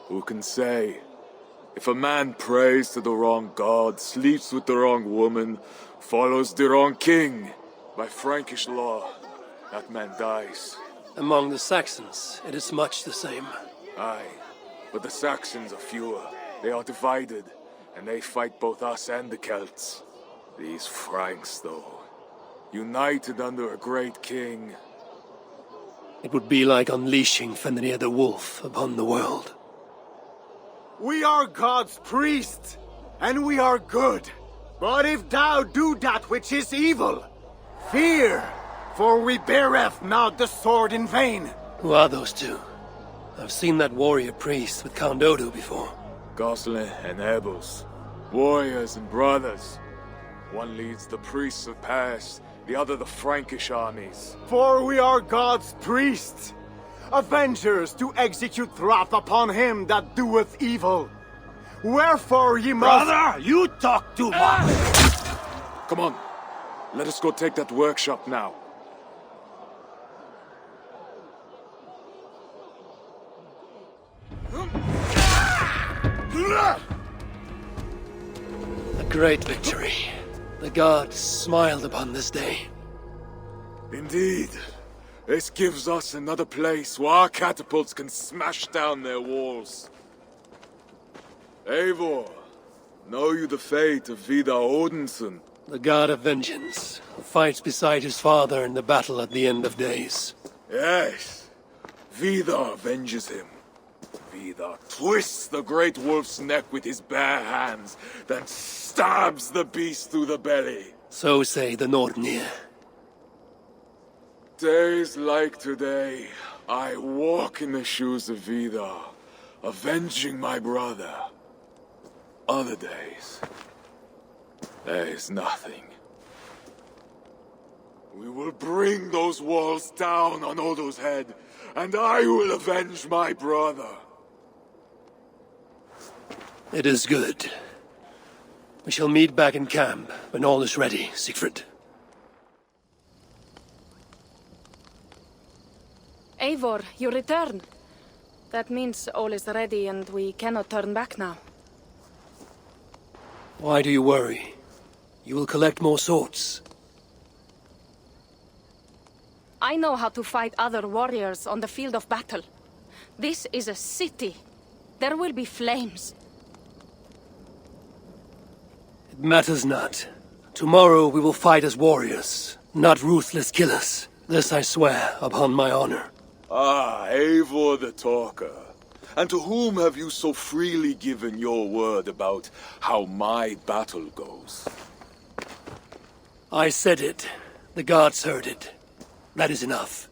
Who can say? If a man prays to the wrong god, sleeps with the wrong woman, follows the wrong king, by Frankish law, that man dies. Among the Saxons, it is much the same. Aye, but the Saxons are fewer. They are divided, and they fight both us and the Celts. These Franks, though, united under a great king. It would be like unleashing Fenrir the Wolf upon the world. We are God's priests, and we are good. But if thou do that which is evil, fear, for we beareth not the sword in vain. Who are those two? I've seen that warrior priest with Count Odo before. Gosselin and Ebos, warriors and brothers. One leads the priests of past, the other the Frankish armies. For we are God's priests, avengers to execute wrath upon him that doeth evil. Wherefore ye must— Brother, you talk too much! Come on, let us go take that workshop now. A great victory. The gods smiled upon this day. Indeed. This gives us another place where our catapults can smash down their walls. Eivor, know you the fate of Vidar Odinson? The god of vengeance, who fights beside his father in the battle at the end of days. Yes. Vidar avenges him. Vidar twists the great wolf's neck with his bare hands, then stabs the beast through the belly. So say the Nordnir. Days like today, I walk in the shoes of Vidar, avenging my brother. Other days, there is nothing. We will bring those walls down on Odo's head, and I will avenge my brother. It is good. We shall meet back in camp when all is ready, Siegfried. Eivor, you return. That means all is ready and we cannot turn back now. Why do you worry? You will collect more swords. I know how to fight other warriors on the field of battle. This is a city. There will be flames. It matters not. Tomorrow we will fight as warriors, not ruthless killers. This I swear upon my honor. Ah, Eivor the Talker. And to whom have you so freely given your word about how my battle goes? I said it. The gods heard it. That is enough.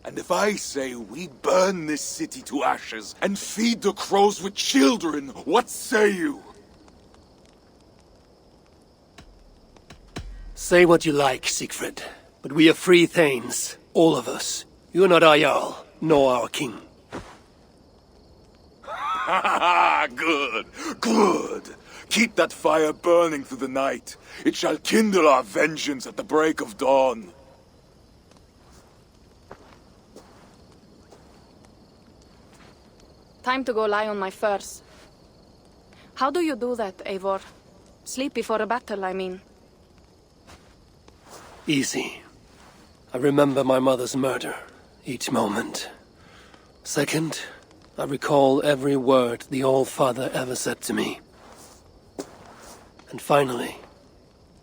And if I say we burn this city to ashes and feed the crows with children, what say you? Say what you like, Siegfried. But we are free Thanes, all of us. You are not our Jarl, nor our king. Good, good. Keep that fire burning through the night. It shall kindle our vengeance at the break of dawn. Time to go lie on my furs. How do you do that, Eivor? Sleep before a battle, I mean. Easy. I remember my mother's murder, each moment. Second, I recall every word the All-Father ever said to me. And finally,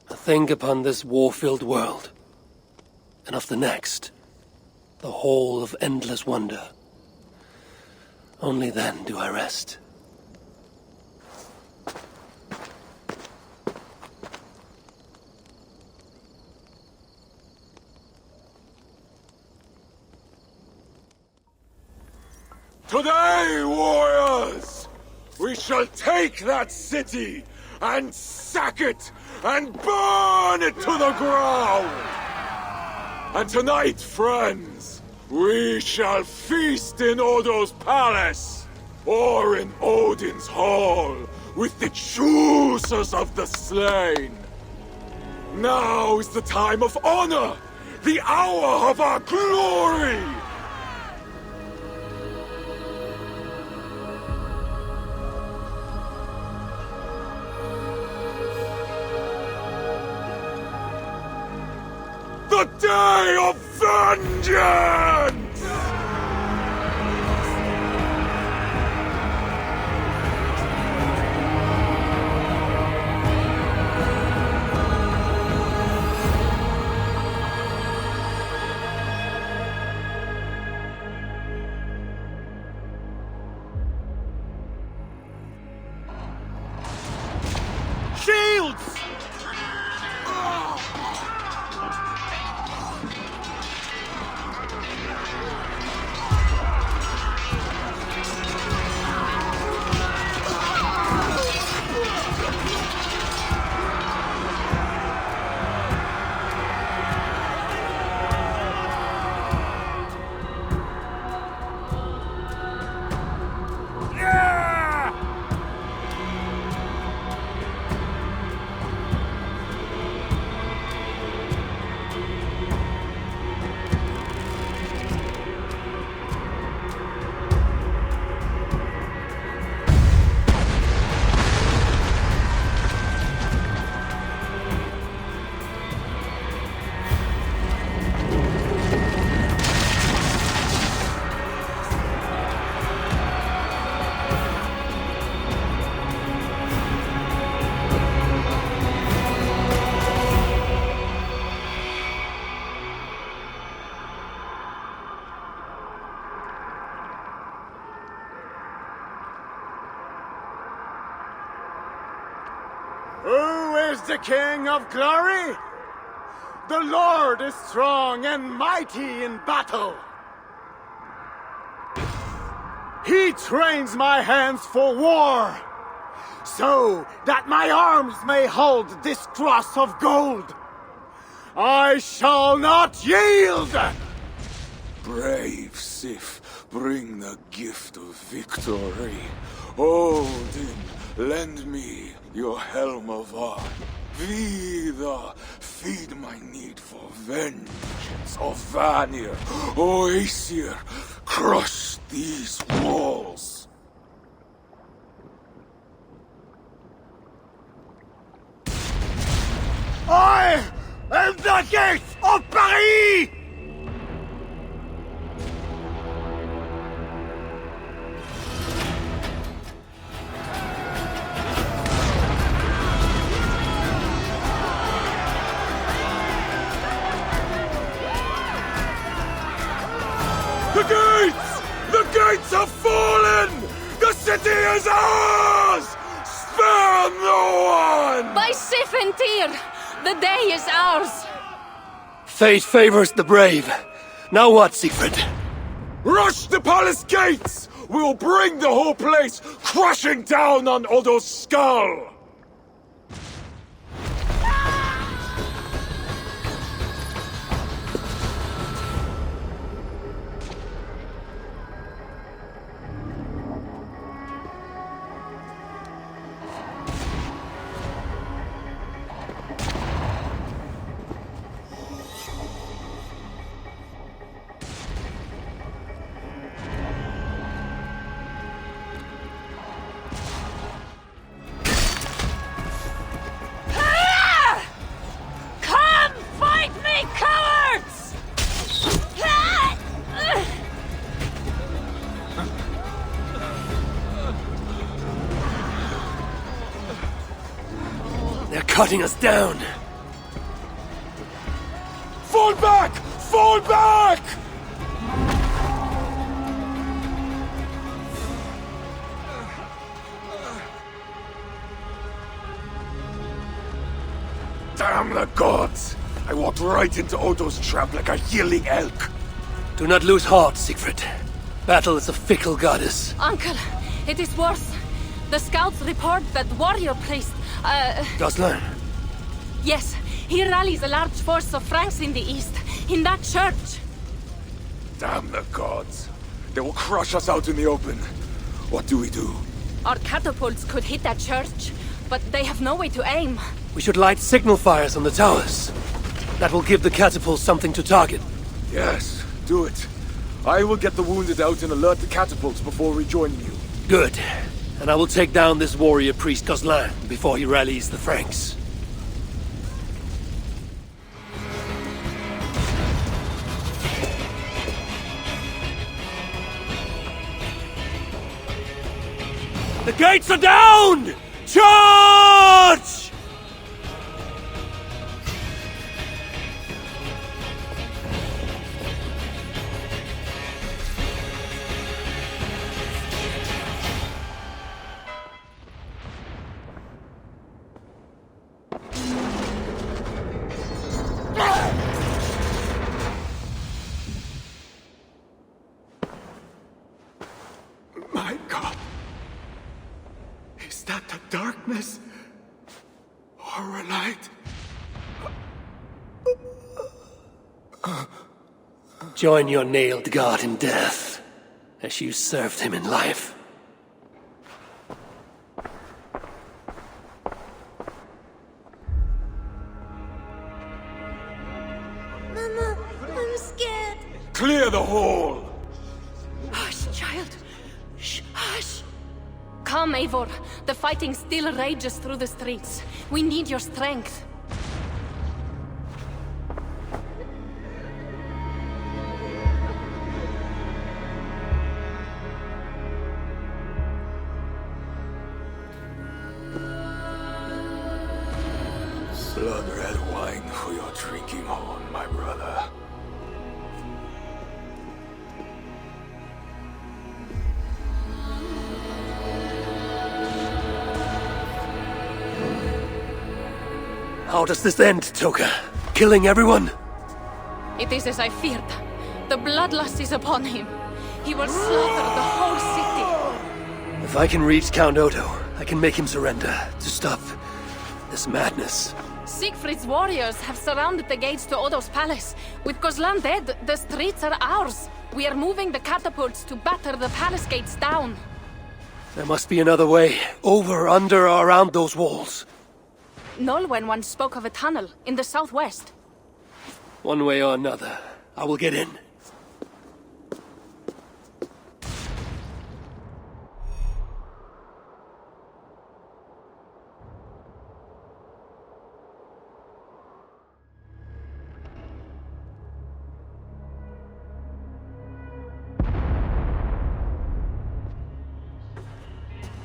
I think upon this war-filled world, and of the next, the whole of endless wonder. Only then do I rest. Today, warriors, we shall take that city and sack it and burn it to the ground. And tonight, friends, We shall feast in Odo's palace, or in Odin's hall, with the choosers of the slain. Now is the time of honor, the hour of our glory! The day of vengeance! Shields! Who is the King of Glory? The Lord is strong and mighty in battle. He trains my hands for war, so that my arms may hold this cross of gold. I shall not yield! Brave Sif, bring the gift of victory. Odin, lend me your helm of art. Vida, feed my need for vengeance. Of Vanir, O Aesir, crush these walls. I am the gate of Paris! The gates! The gates have fallen! The city is ours! Spare no one! By Sif and Tyr, the day is ours! Fate favors the brave. Now what, Siegfried? Rush the palace gates! We'll bring the whole place crashing down on Odo's skull! They're cutting us down. Fall back! Fall back! Damn the gods! I walked right into Odo's trap like a yelling elk. Do not lose heart, Siegfried. Battle is a fickle goddess. Uncle, it is worse. The scouts report that warrior priest, Jocelyn? Yes, he rallies a large force of Franks in the east, in that church. Damn the gods. They will crush us out in the open. What do we do? Our catapults could hit that church, but they have no way to aim. We should light signal fires on the towers. That will give the catapults something to target. Yes, do it. I will get the wounded out and alert the catapults before rejoining you. Good. And I will take down this warrior priest Gozlan before he rallies the Franks. The gates are down! Charge! My God. Is that the darkness? Or a light? Join your nailed god in death, as you served him in life. Mama, I'm scared. Clear the hall! Hush, child. Shh, hush. Come, Eivor. The fighting still rages through the streets. We need your strength. Blood-red wine for your drinking horn, my brother. How does this end, Toka? Killing everyone? It is as I feared. The bloodlust is upon him. He will slaughter the whole city. If I can reach Count Odo, I can make him surrender to stop this madness. Siegfried's warriors have surrounded the gates to Odo's palace. With Gozlan dead, the streets are ours. We are moving the catapults to batter the palace gates down. There must be another way. Over, under, or around those walls. Nolwenn once spoke of a tunnel in the southwest. One way or another, I will get in.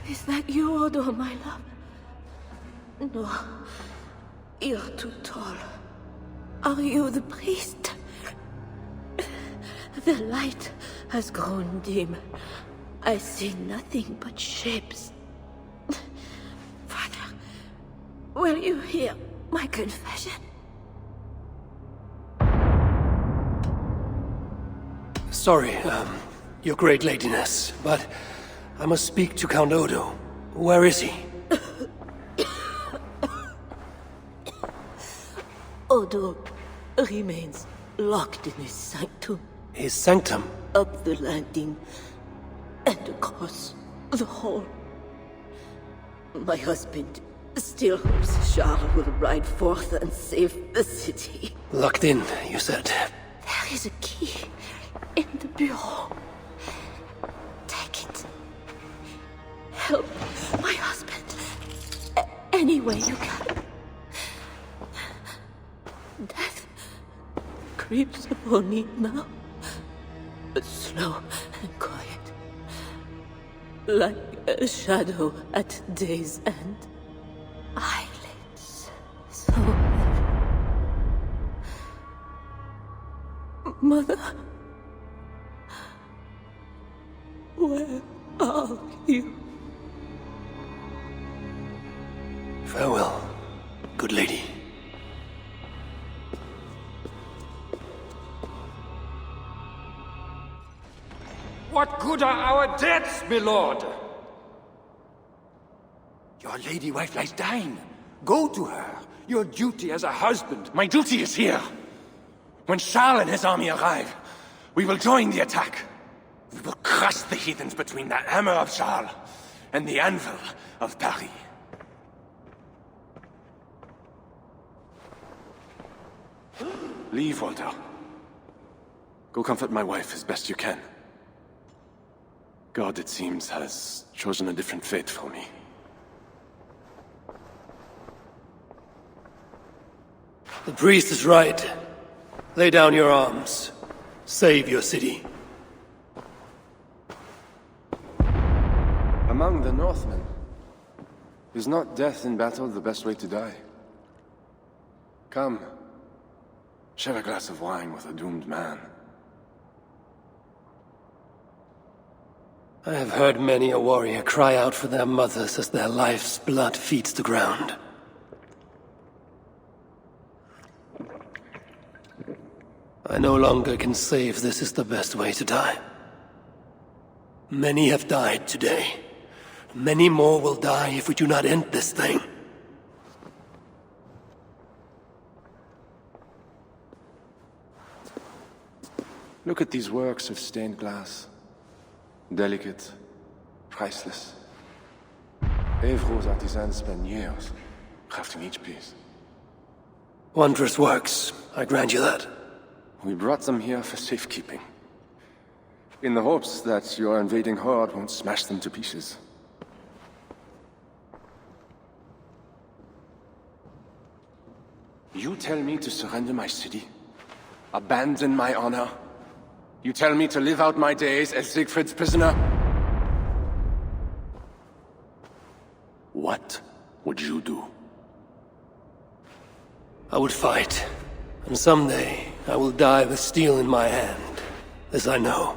Is that you, Odo, my love? No. You're too tall. Are you the priest? The light has grown dim. I see nothing but shapes. Father, will you hear my confession? Sorry, your great ladiness, but I must speak to Count Odo. Where is he? Odo remains locked in his sanctum. His sanctum? Up the landing and across the hall. My husband still hopes Charles will ride forth and save the city. Locked in, you said. There is a key in the bureau. Take it. Help my husband any way you can. Death creeps upon me now, but slow and quiet, like a shadow at day's end. Eyelids so heavy. Mother, where are you? Farewell, good lady. What good are our deaths, my lord? Your lady wife lies dying. Go to her. Your duty as a husband. My duty is here. When Charles and his army arrive, We will join the attack. We will crush the heathens between the hammer of Charles and the anvil of Paris. Leave, Walter. Go comfort my wife as best you can. God, it seems, has chosen a different fate for me. The priest is right. Lay down your arms. Save your city. Among the Northmen, is not death in battle the best way to die? Come, share a glass of wine with a doomed man. I have heard many a warrior cry out for their mothers as their life's blood feeds the ground. I no longer can say if this is the best way to die. Many have died today. Many more will die if we do not end this thing. Look at these works of stained glass. Delicate, priceless. Evro's artisans spend years crafting each piece. Wondrous works, I grant you that. We brought them here for safekeeping, in the hopes that your invading horde won't smash them to pieces. You tell me to surrender my city? Abandon my honor? You tell me to live out my days as Siegfried's prisoner? What would you do? I would fight, and someday I will die with steel in my hand. As I know,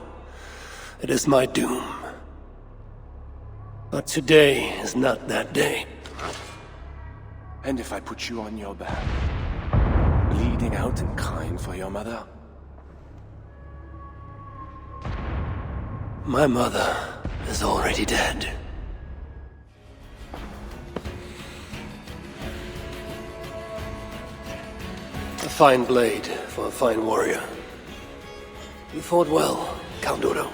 it is my doom. But today is not that day. And if I put you on your back, bleeding out and crying for your mother? My mother is already dead. A fine blade for a fine warrior. You fought well, Count Odo.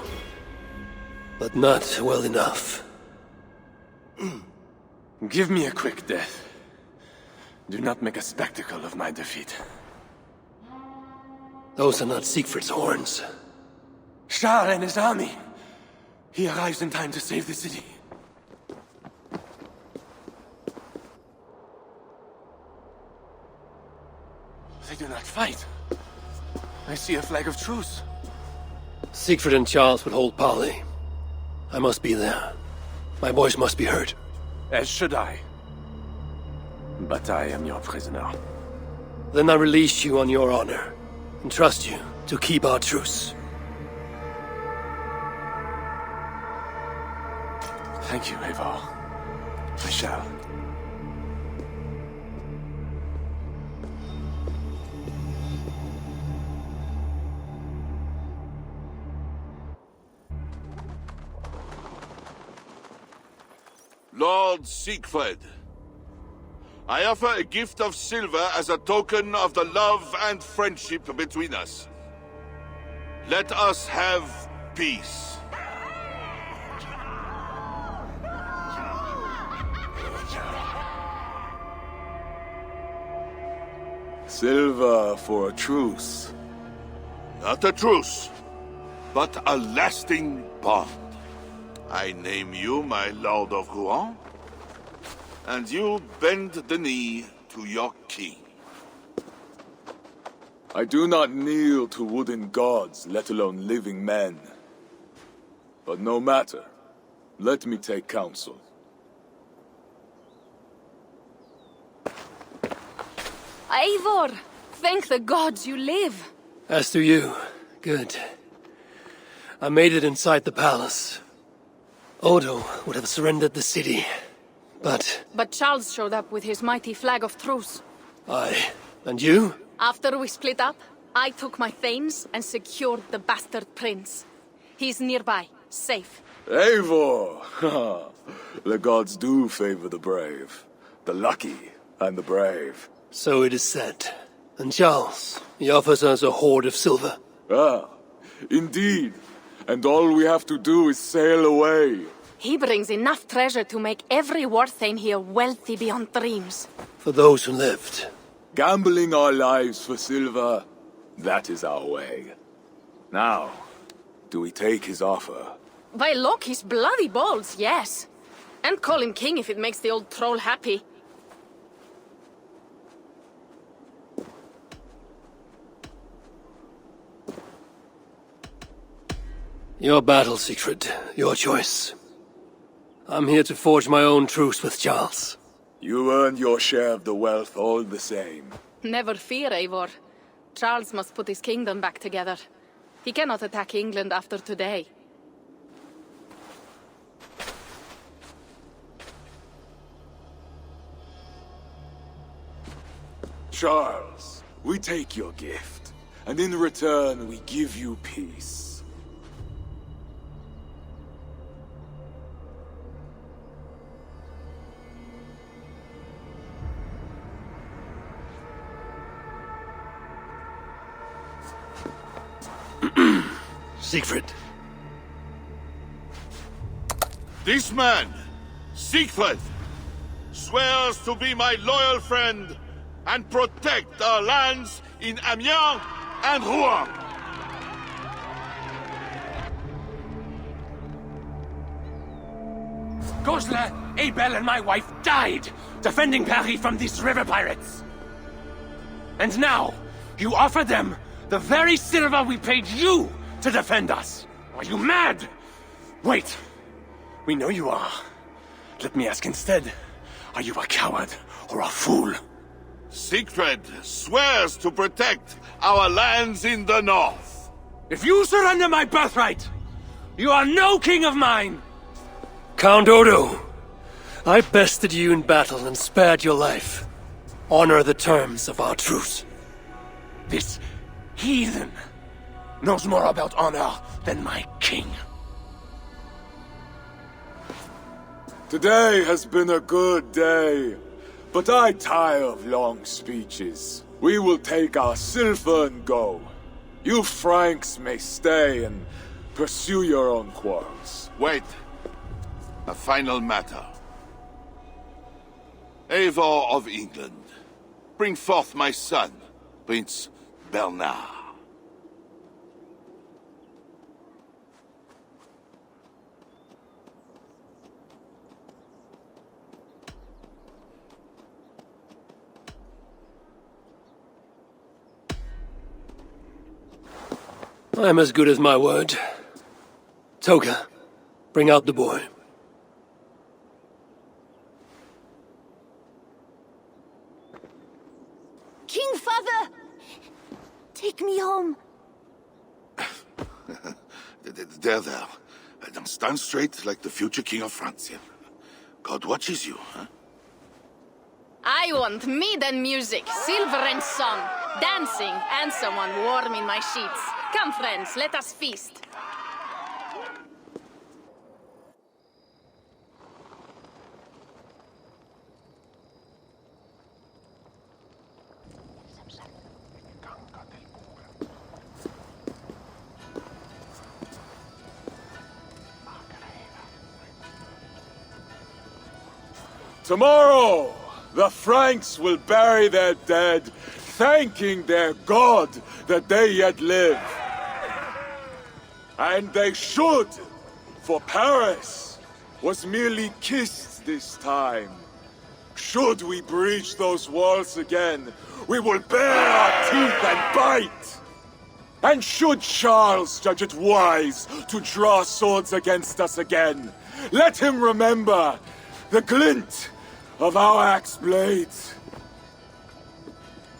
But not well enough. Give me a quick death. Do not make a spectacle of my defeat. Those are not Siegfried's horns. Charles and his army. He arrives in time to save the city. They do not fight. I see a flag of truce. Siegfried and Charles would hold parley. I must be there. My boys must be hurt. As should I. But I am your prisoner. Then I release you on your honor, and trust you to keep our truce. Thank you, Eivor. I shall. Lord Siegfried, I offer a gift of silver as a token of the love and friendship between us. Let us have peace. Silver for a truce. Not a truce, but a lasting bond. I name you my Lord of Rouen, and you bend the knee to your king. I do not kneel to wooden gods, let alone living men. But no matter. Let me take counsel. Eivor! Thank the gods you live! As to you, good. I made it inside the palace. Odo would have surrendered the city, but... But Charles showed up with his mighty flag of truce. Aye. And you? After we split up, I took my thanes and secured the bastard prince. He's nearby, safe. Eivor! The gods do favor the brave. The lucky and the brave. So it is said. And Charles, he offers us a hoard of silver. Ah, Indeed. And all we have to do is sail away. He brings enough treasure to make every Warthane here wealthy beyond dreams. For those who lived. Gambling our lives for silver, that is our way. Now, do we take his offer? By Loki's bloody balls, yes. And call him king if it makes the old troll happy. Your battle, Siegfried. Your choice. I'm here to forge my own truce with Charles. You earned your share of the wealth all the same. Never fear, Eivor. Charles must put his kingdom back together. He cannot attack England after today. Charles, we take your gift, and in return we give you peace. Siegfried. This man, Siegfried, swears to be my loyal friend and protect our lands in Amiens and Rouen. Goslar, Abel, and my wife died defending Paris from these river pirates. And now, you offer them the very silver we paid you to defend us. Are you mad? Wait. We know you are. Let me ask instead, are you a coward or a fool? Siegfried swears to protect our lands in the north. If you surrender my birthright, you are no king of mine! Count Odo, I bested you in battle and spared your life. Honor the terms of our truce. This heathen knows more about honor than my king. Today has been a good day, but I tire of long speeches. We will take our silver and go. You Franks may stay and pursue your own quarrels. Wait. A final matter. Eivor of England, bring forth my son, Prince Bernard. I'm as good as my word. Toga, bring out the boy. King Father! Take me home. There. Now stand straight like the future King of France. God watches you, huh? I want mead and music, silver and song, dancing, and someone warm in my sheets. Come, friends, let us feast. Tomorrow, the Franks will bury their dead, thanking their god that they yet live. And they should, for Paris was merely kissed this time. Should we breach those walls again, we will bare our teeth and bite. And should Charles judge it wise to draw swords against us again, let him remember the glint of our axe blades.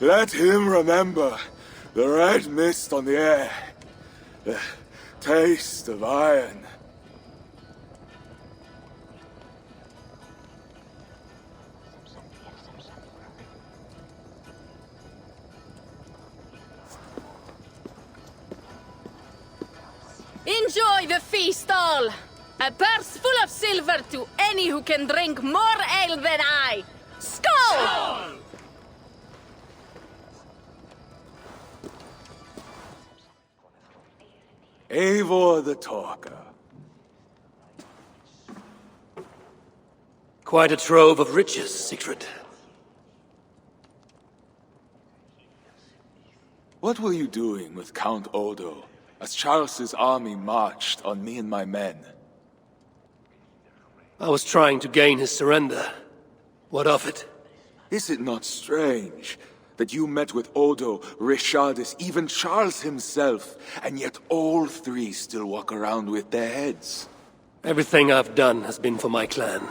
Let him remember the red mist on the air, the taste of iron. Enjoy the feast all! A purse full of silver to any who can drink more ale than I! Skål! Skål! Eivor the Talker. Quite a trove of riches, Sigrid. What were you doing with Count Odo as Charles's army marched on me and my men? I was trying to gain his surrender. What of it? Is it not strange that you met with Odo, Richardis, even Charles himself, and yet all three still walk around with their heads? Everything I've done has been for my clan.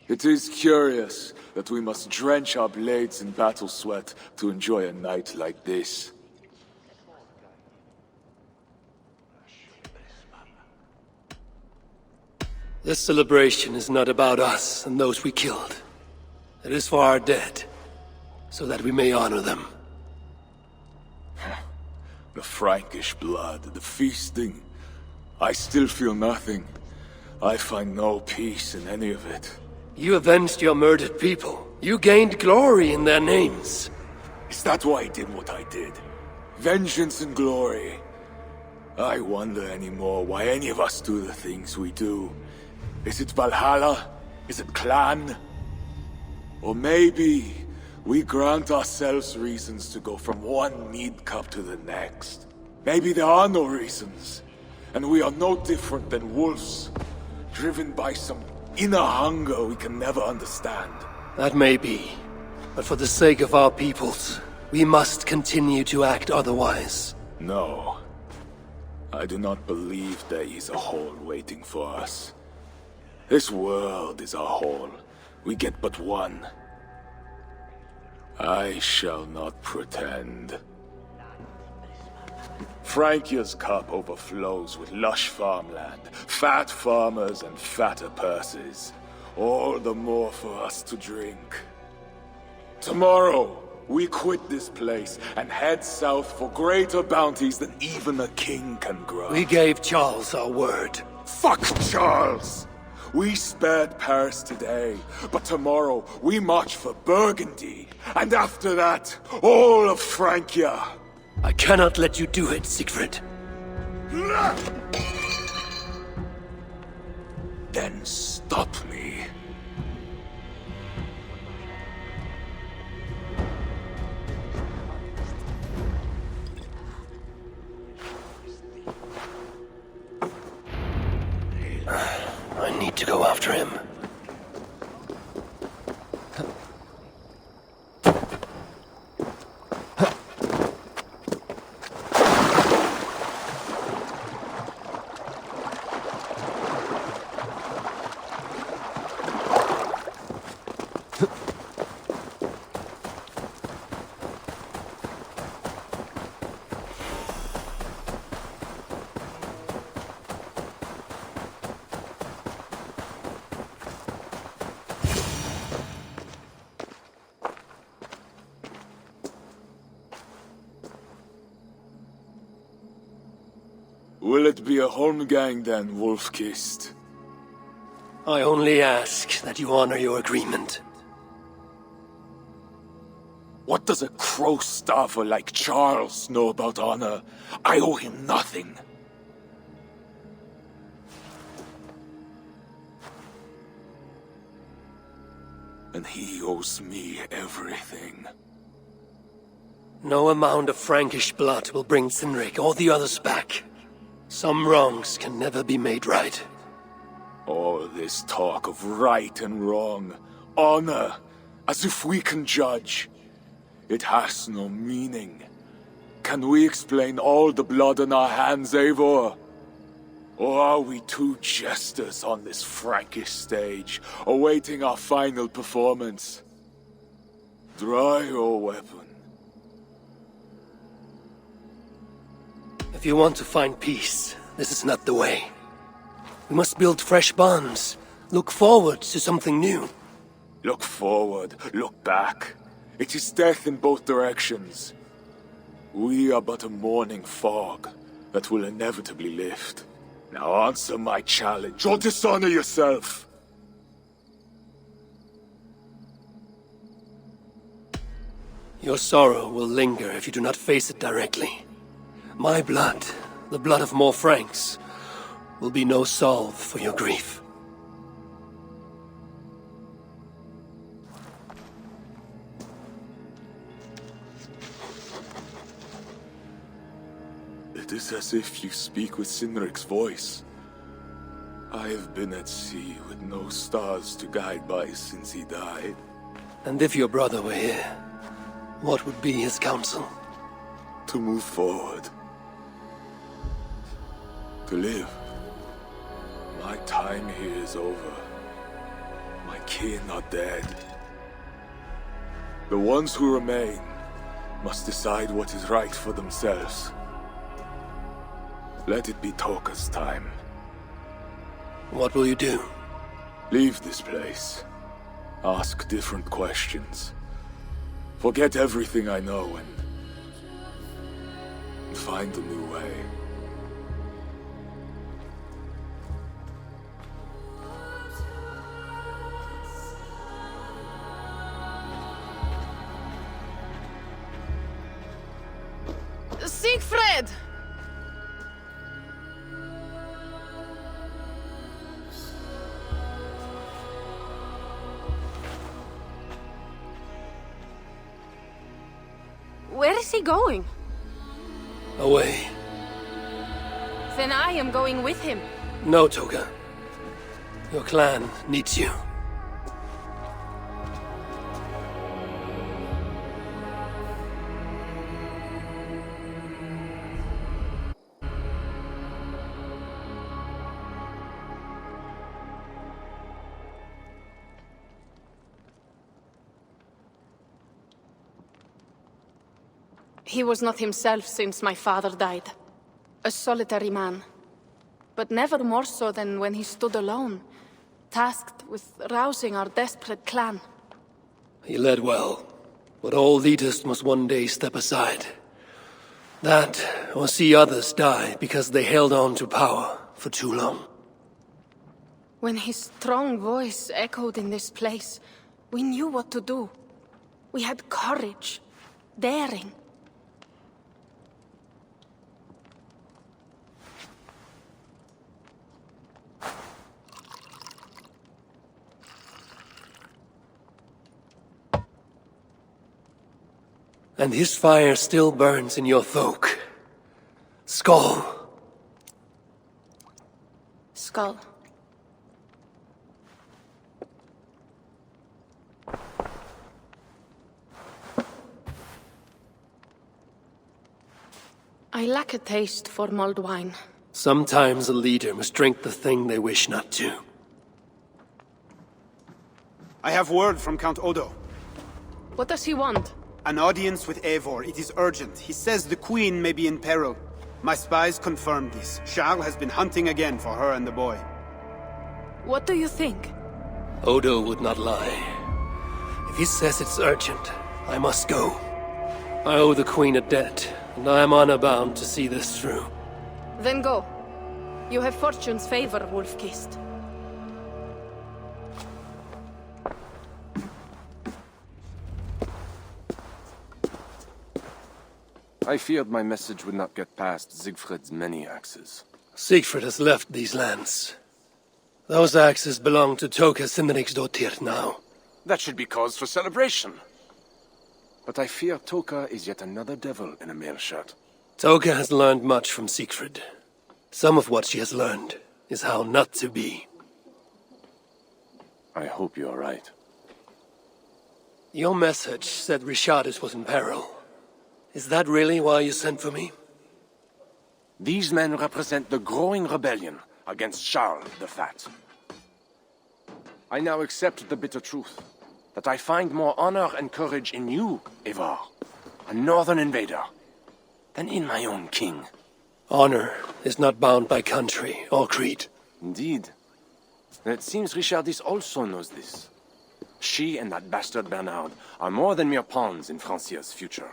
It is curious that we must drench our blades in battle sweat to enjoy a night like this. This celebration is not about us and those we killed. It is for our dead, so that we may honor them. The Frankish blood, the feasting. I still feel nothing. I find no peace in any of it. You avenged your murdered people. You gained glory in their names. Is that why I did what I did? Vengeance and glory. I wonder anymore why any of us do the things we do. Is it Valhalla? Is it clan? Or maybe we grant ourselves reasons to go from one mead cup to the next. Maybe there are no reasons, and we are no different than wolves, driven by some inner hunger we can never understand. That may be, but for the sake of our peoples, we must continue to act otherwise. No. I do not believe there is a hole waiting for us. This world is our hole. We get but one. I shall not pretend. Francia's cup overflows with lush farmland, fat farmers and fatter purses. All the more for us to drink. Tomorrow, we quit this place and head south for greater bounties than even a king can grant. We gave Charles our word. Fuck Charles! We spared Paris today, but tomorrow we march for Burgundy, and after that, all of Francia. I cannot let you do it, Siegfried. Then stop me. I need to go after him. Will it be a Holmgang then, Wolfkist? I only ask that you honor your agreement. What does a crow staffer like Charles know about honor? I owe him nothing. And he owes me everything. No amount of Frankish blood will bring Cynric or the others back. Some wrongs can never be made right. All this talk of right and wrong, honor, as if we can judge. It has no meaning. Can we explain all the blood on our hands, Eivor? Or are we two jesters on this Frankish stage, awaiting our final performance? Draw your weapon. If you want to find peace, this is not the way. We must build fresh bonds, look forward to something new. Look forward, look back. It is death in both directions. We are but a morning fog that will inevitably lift. Now answer my challenge, or dishonor yourself! Your sorrow will linger if you do not face it directly. My blood, the blood of more Franks, will be no salve for your grief. It is as if you speak with Cynric's voice. I have been at sea with no stars to guide by since he died. And if your brother were here, what would be his counsel? To move forward. To live. My time here is over. My kin are dead. The ones who remain must decide what is right for themselves. Let it be Toka's time. What will you do? Leave this place. Ask different questions. Forget everything I know and find a new way. Siegfried! Where is he going? Away. Then I am going with him. No, Toka. Your clan needs you. He was not himself since my father died. A solitary man. But never more so than when he stood alone, tasked with rousing our desperate clan. He led well, but all leaders must one day step aside. That, or see others die because they held on to power for too long. When his strong voice echoed in this place, we knew what to do. We had courage, daring. And his fire still burns in your folk. Skull. Skull. I lack a taste for mulled wine. Sometimes a leader must drink the thing they wish not to. I have word from Count Odo. What does he want? An audience with Eivor. It is urgent. He says the Queen may be in peril. My spies confirmed this. Charles has been hunting again for her and the boy. What do you think? Odo would not lie. If he says it's urgent, I must go. I owe the Queen a debt, and I am honor-bound to see this through. Then go. You have fortune's favor, Wolf-Kissed. I feared my message would not get past Siegfried's many axes. Siegfried has left these lands. Those axes belong to Toka Cynric's now. That should be cause for celebration. But I fear Toka is yet another devil in a mail shirt. Toka has learned much from Siegfried. Some of what she has learned is how not to be. I hope you are right. Your message said Richardus was in peril. Is that really why you sent for me? These men represent the growing rebellion against Charles the Fat. I now accept the bitter truth that I find more honor and courage in you, Eivor, a northern invader, than in my own king. Honor is not bound by country or creed. Indeed. And it seems Richardis also knows this. She and that bastard Bernard are more than mere pawns in Francia's future.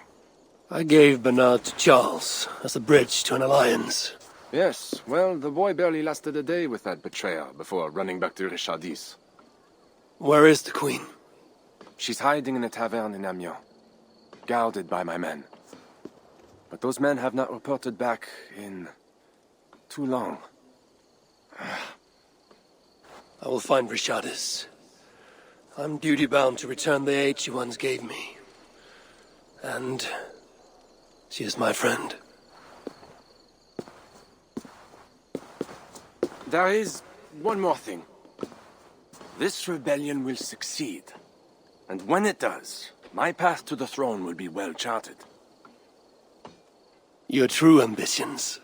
I gave Bernard to Charles as a bridge to an alliance. Yes, well, the boy barely lasted a day with that betrayer before running back to Richardis. Where is the Queen? She's hiding in a tavern in Amiens. guarded by my men. But those men have not reported back in too long. I will find Rishadis. I'm duty-bound to return the aid she once gave me. And she is my friend. There is one more thing. This rebellion will succeed. And when it does, my path to the throne will be well charted. Your true ambitions.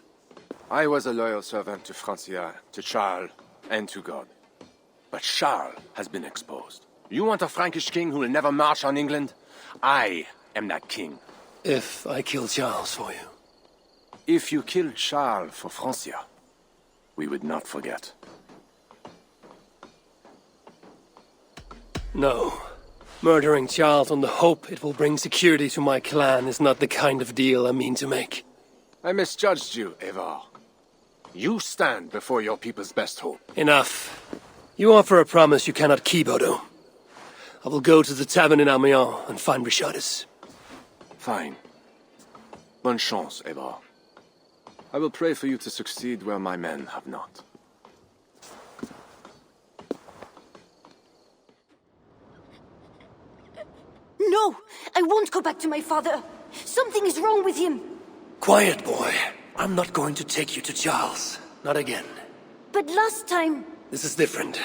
I was a loyal servant to Francia, to Charles, and to God. But Charles has been exposed. You want a Frankish king who will never march on England? I am that king. If I kill Charles for you. If you killed Charles for Francia, we would not forget. No. Murdering Charles on the hope it will bring security to my clan is not the kind of deal I mean to make. I misjudged you, Evar. You stand before your people's best hope. Enough. You offer a promise you cannot keep, Odo. I will go to the tavern in Amiens and find Rishadis. Fine. Bonne chance, Evar. I will pray for you to succeed where my men have not. No! I won't go back to my father! Something is wrong with him! Quiet, boy. I'm not going to take you to Charles. Not again. But last time... This is different.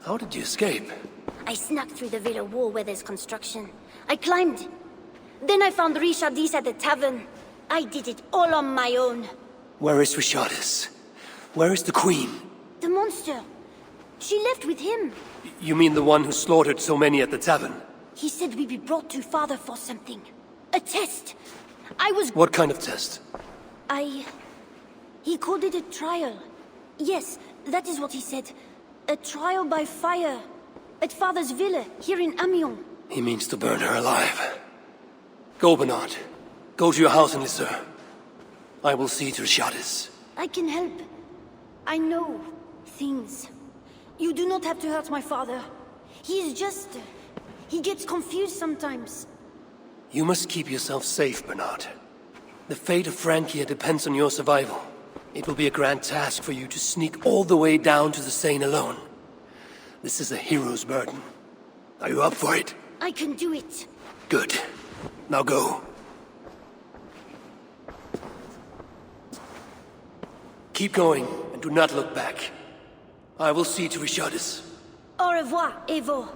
How did you escape? I snuck through the villa wall where there's construction. I climbed. Then I found Rishadis at the tavern. I did it all on my own. Where is Rishadis? Where is the queen? The monster. She left with him. You mean the one who slaughtered so many at the tavern? He said we'd be brought to father for something. A test. I was... What kind of test? He called it a trial. Yes, that is what he said. A trial by fire. At father's villa, here in Amiens. He means to burn her alive. Go, Bernard. Go to your house in Lisseur. I will see to Rishadis. I can help. I know things. You do not have to hurt my father. He is just... he gets confused sometimes. You must keep yourself safe, Bernard. The fate of Francia depends on your survival. It will be a grand task for you to sneak all the way down to the Seine alone. This is a hero's burden. Are you up for it? I can do it. Good. Now go. Keep going, and do not look back. I will see to Rishadis. Au revoir, Evo.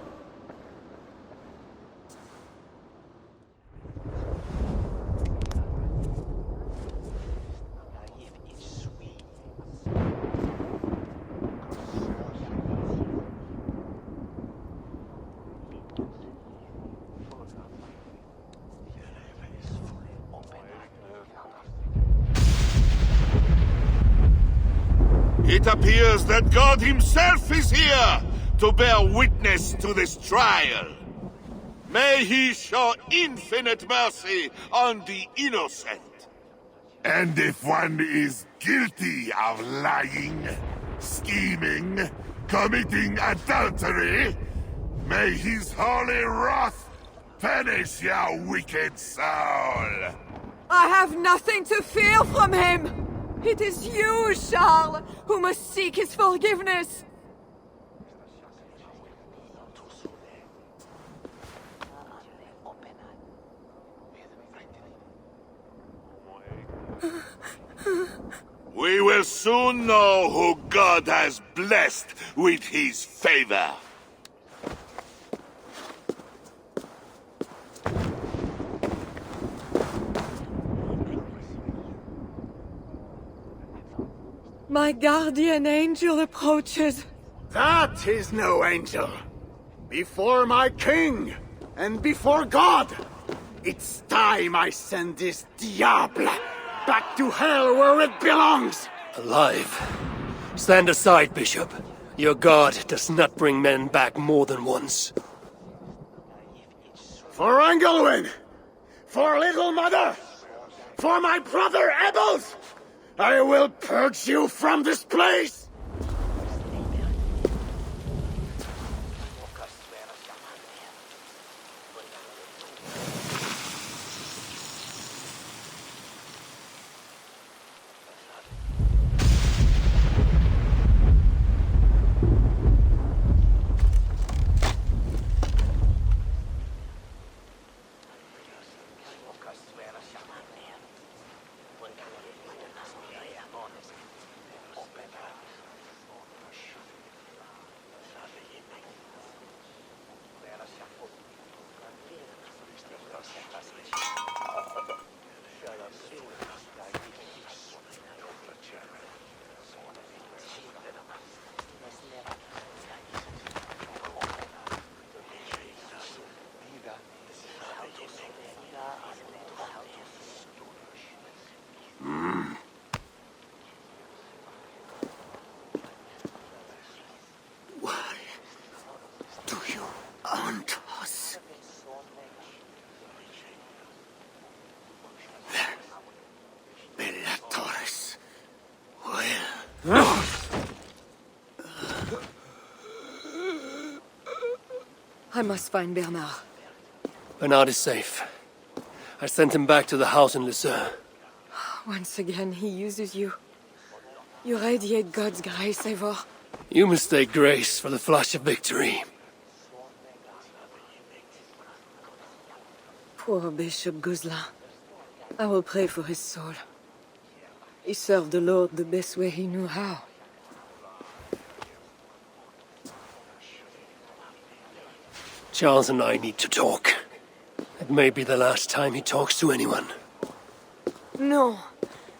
It appears that God himself is here to bear witness to this trial. May he show infinite mercy on the innocent. And if one is guilty of lying, scheming, committing adultery, may his holy wrath punish your wicked soul. I have nothing to fear from him! It is you, Charles, who must seek his forgiveness! We will soon know who God has blessed with his favor. My guardian angel approaches. That is no angel. Before my king, and before God, it's time I send this diable back to hell where it belongs. Alive. Stand aside, Bishop. Your God does not bring men back more than once. For Engelwin! For Little Mother! For my brother Ebels! I will purge you from this place! I must find Bernard. Bernard is safe. I sent him back to the house in Lucerne. Once again, he uses you. You radiate God's grace, Eivor. You mistake grace for the flush of victory. Poor Bishop Guzla. I will pray for his soul. He served the Lord the best way he knew how. Charles and I need to talk. It may be the last time he talks to anyone. No.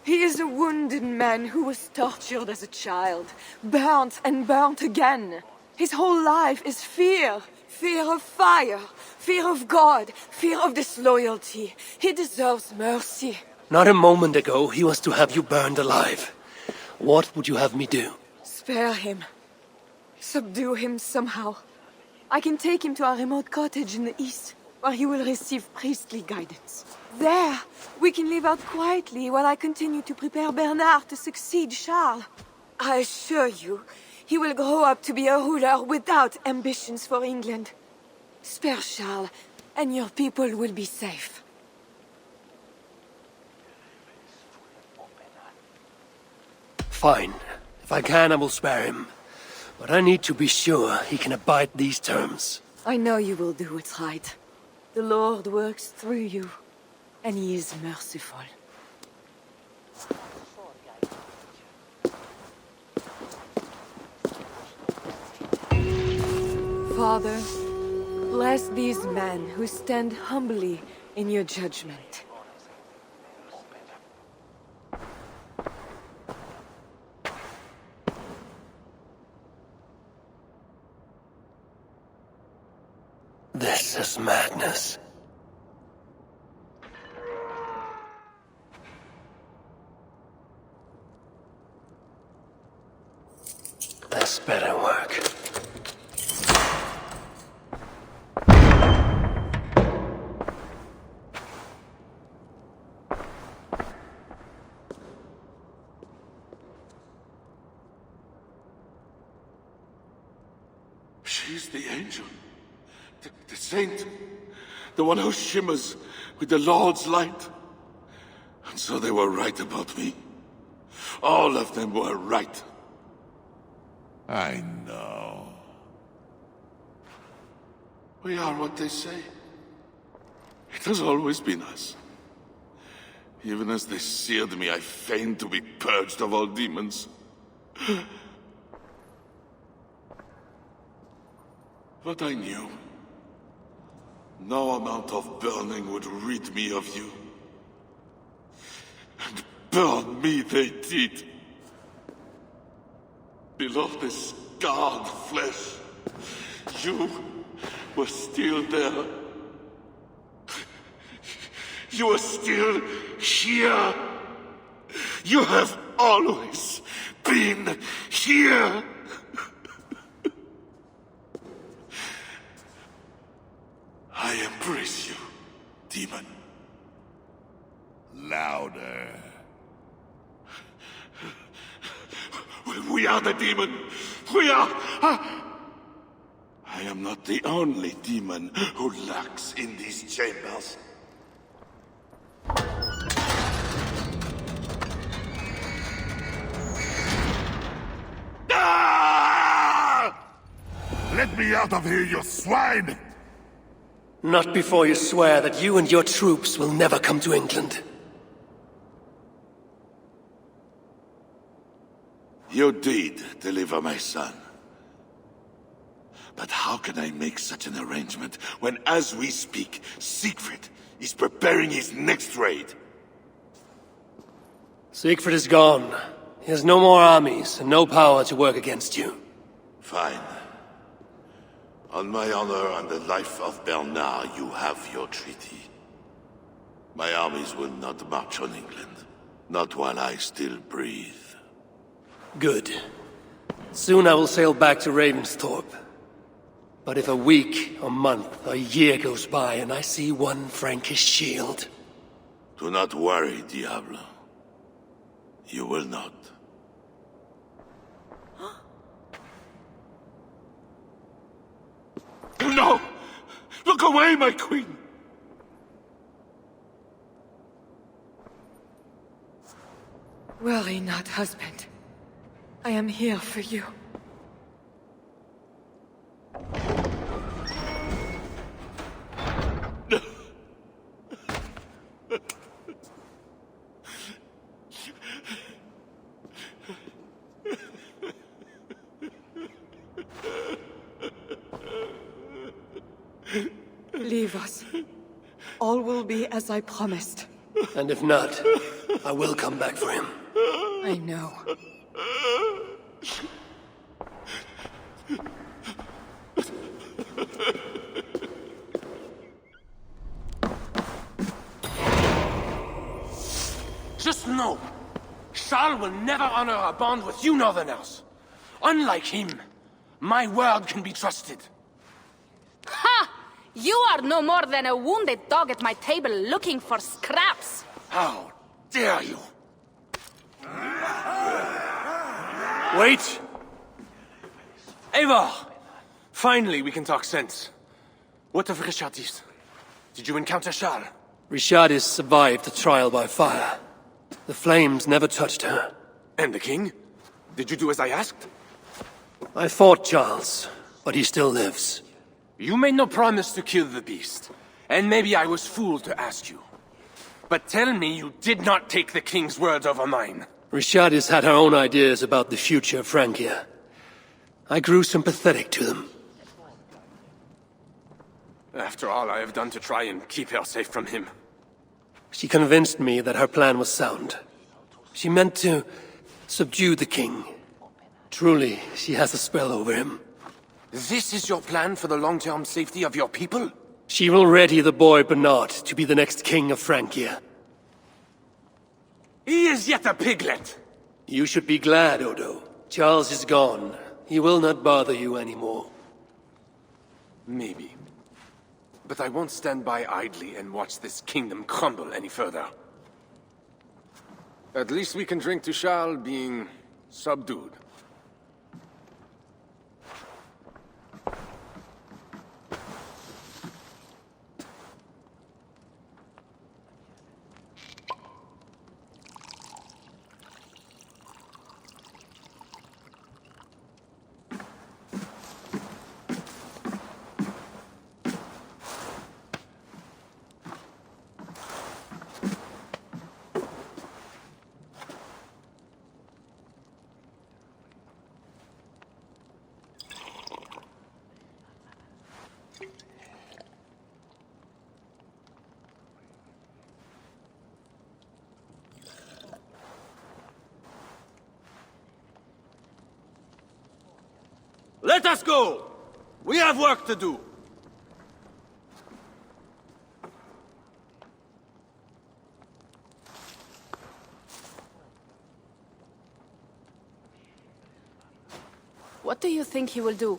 He is a wounded man who was tortured as a child, burnt and burnt again. His whole life is fear. Fear of fire, fear of God, fear of disloyalty. He deserves mercy. Not a moment ago, he was to have you burned alive. What would you have me do? Spare him. Subdue him somehow. I can take him to a remote cottage in the east, where he will receive priestly guidance. There, we can live out quietly while I continue to prepare Bernard to succeed Charles. I assure you, he will grow up to be a ruler without ambitions for England. Spare Charles, and your people will be safe. Fine. If I can, I will spare him. But I need to be sure he can abide these terms. I know you will do what's right. The Lord works through you, and he is merciful. Father, bless these men who stand humbly in your judgment. This is madness. This better work. She's the angel. The saint. The one who shimmers with the Lord's light. And so they were right about me. All of them were right. I know. We are what they say. It has always been us. Even as they seared me, I feigned to be purged of all demons. But I knew. No amount of burning would rid me of you. And burn me they did. Below the scarred flesh, you were still there. You are still here. You have always been here. I embrace you, demon. Louder. We are the demon. We are... I am not the only demon who lurks in these chambers. Let me out of here, you swine! Not before you swear that you and your troops will never come to England. You did deliver my son. But how can I make such an arrangement when, as we speak, Siegfried is preparing his next raid? Siegfried is gone. He has no more armies and no power to work against you. Fine. On my honor and the life of Bernard, you have your treaty. My armies will not march on England. Not while I still breathe. Good. Soon I will sail back to Ravensthorpe. But if a week, a month, a year goes by and I see one Frankish shield... Do not worry, Diablo. You will not. away, my queen! Worry not, husband. I am here for you. Leave us. All will be as I promised. And if not, I will come back for him. I know. Just know, Charles will never honor a bond with you Northerners. Unlike him, my word can be trusted. Ha! You are no more than a wounded dog at my table looking for scraps. How dare you? Wait! Eivor! Finally, we can talk sense. What of Richardis? Did you encounter Charles? Richardis survived the trial by fire. The flames never touched her. And the king? Did you do as I asked? I fought Charles, but he still lives. You made no promise to kill the beast, and maybe I was fooled to ask you. But tell me you did not take the king's word over mine. Richardis had her own ideas about the future of Francia. I grew sympathetic to them. After all I have done to try and keep her safe from him. She convinced me that her plan was sound. She meant to subdue the king. Truly, she has a spell over him. This is your plan for the long-term safety of your people? She will ready the boy Bernard to be the next king of Francia. He is yet a piglet! You should be glad, Odo. Charles is gone. He will not bother you anymore. Maybe. But I won't stand by idly and watch this kingdom crumble any further. At least we can drink to Charles being subdued. Let us go! We have work to do. What do you think he will do?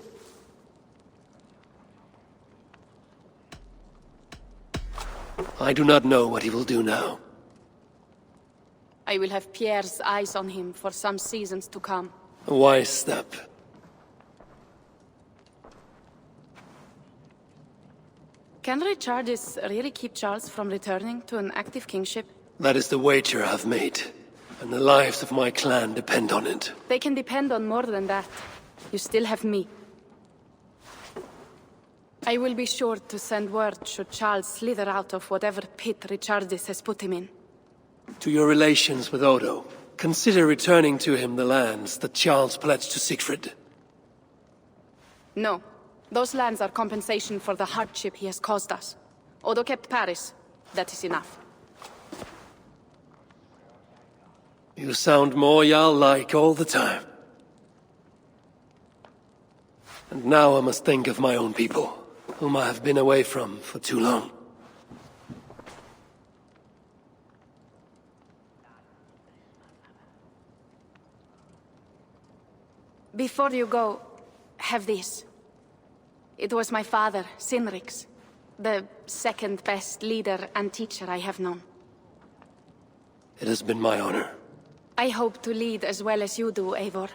I do not know what he will do now. I will have Pierre's eyes on him for some seasons to come. A wise step. Can Richardis really keep Charles from returning to an active kingship? That is the wager I've made, and the lives of my clan depend on it. They can depend on more than that. You still have me. I will be sure to send word should Charles slither out of whatever pit Richardis has put him in. To your relations with Odo, consider returning to him the lands that Charles pledged to Siegfried. No. Those lands are compensation for the hardship he has caused us. Odo kept Paris. That is enough. You sound more Jarl-like all the time. And now I must think of my own people, whom I have been away from for too long. Before you go, have this. It was my father, Sinrix, the second best leader and teacher I have known. It has been my honor. I hope to lead as well as you do, Eivor.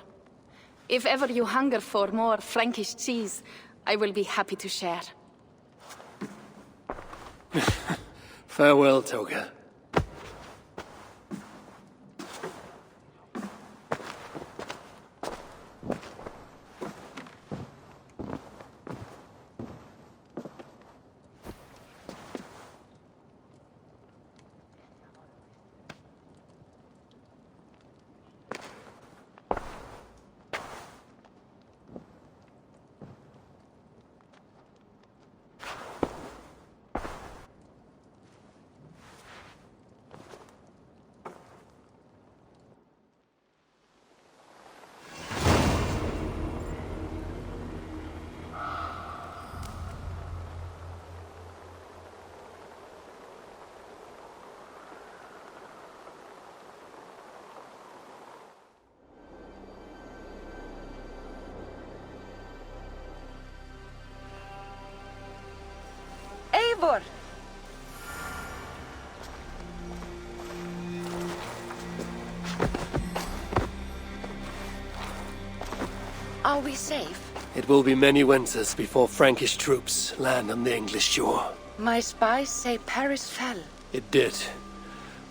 If ever you hunger for more Frankish cheese, I will be happy to share. Farewell, Toga. Eivor! Are we safe? It will be many winters before Frankish troops land on the English shore. My spies say Paris fell. It did.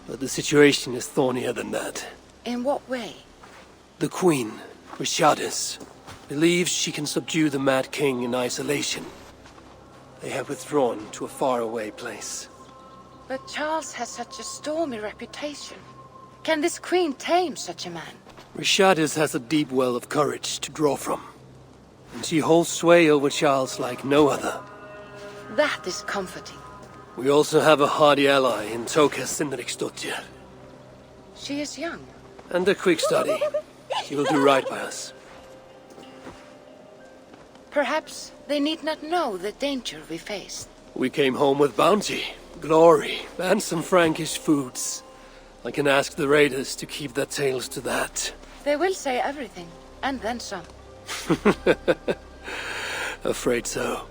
But the situation is thornier than that. In what way? The Queen, Rishadis, believes she can subdue the Mad King in isolation. They have withdrawn to a faraway place. But Charles has such a stormy reputation. Can this queen tame such a man? Rishadis has a deep well of courage to draw from. And she holds sway over Charles like no other. That is comforting. We also have a hardy ally in Toka Sindriksdottir. She is young. And a quick study. She will do right by us. Perhaps they need not know the danger we faced. We came home with bounty, glory, and some Frankish foods. I can ask the raiders to keep their tails to that. They will say everything, and then some. Afraid so.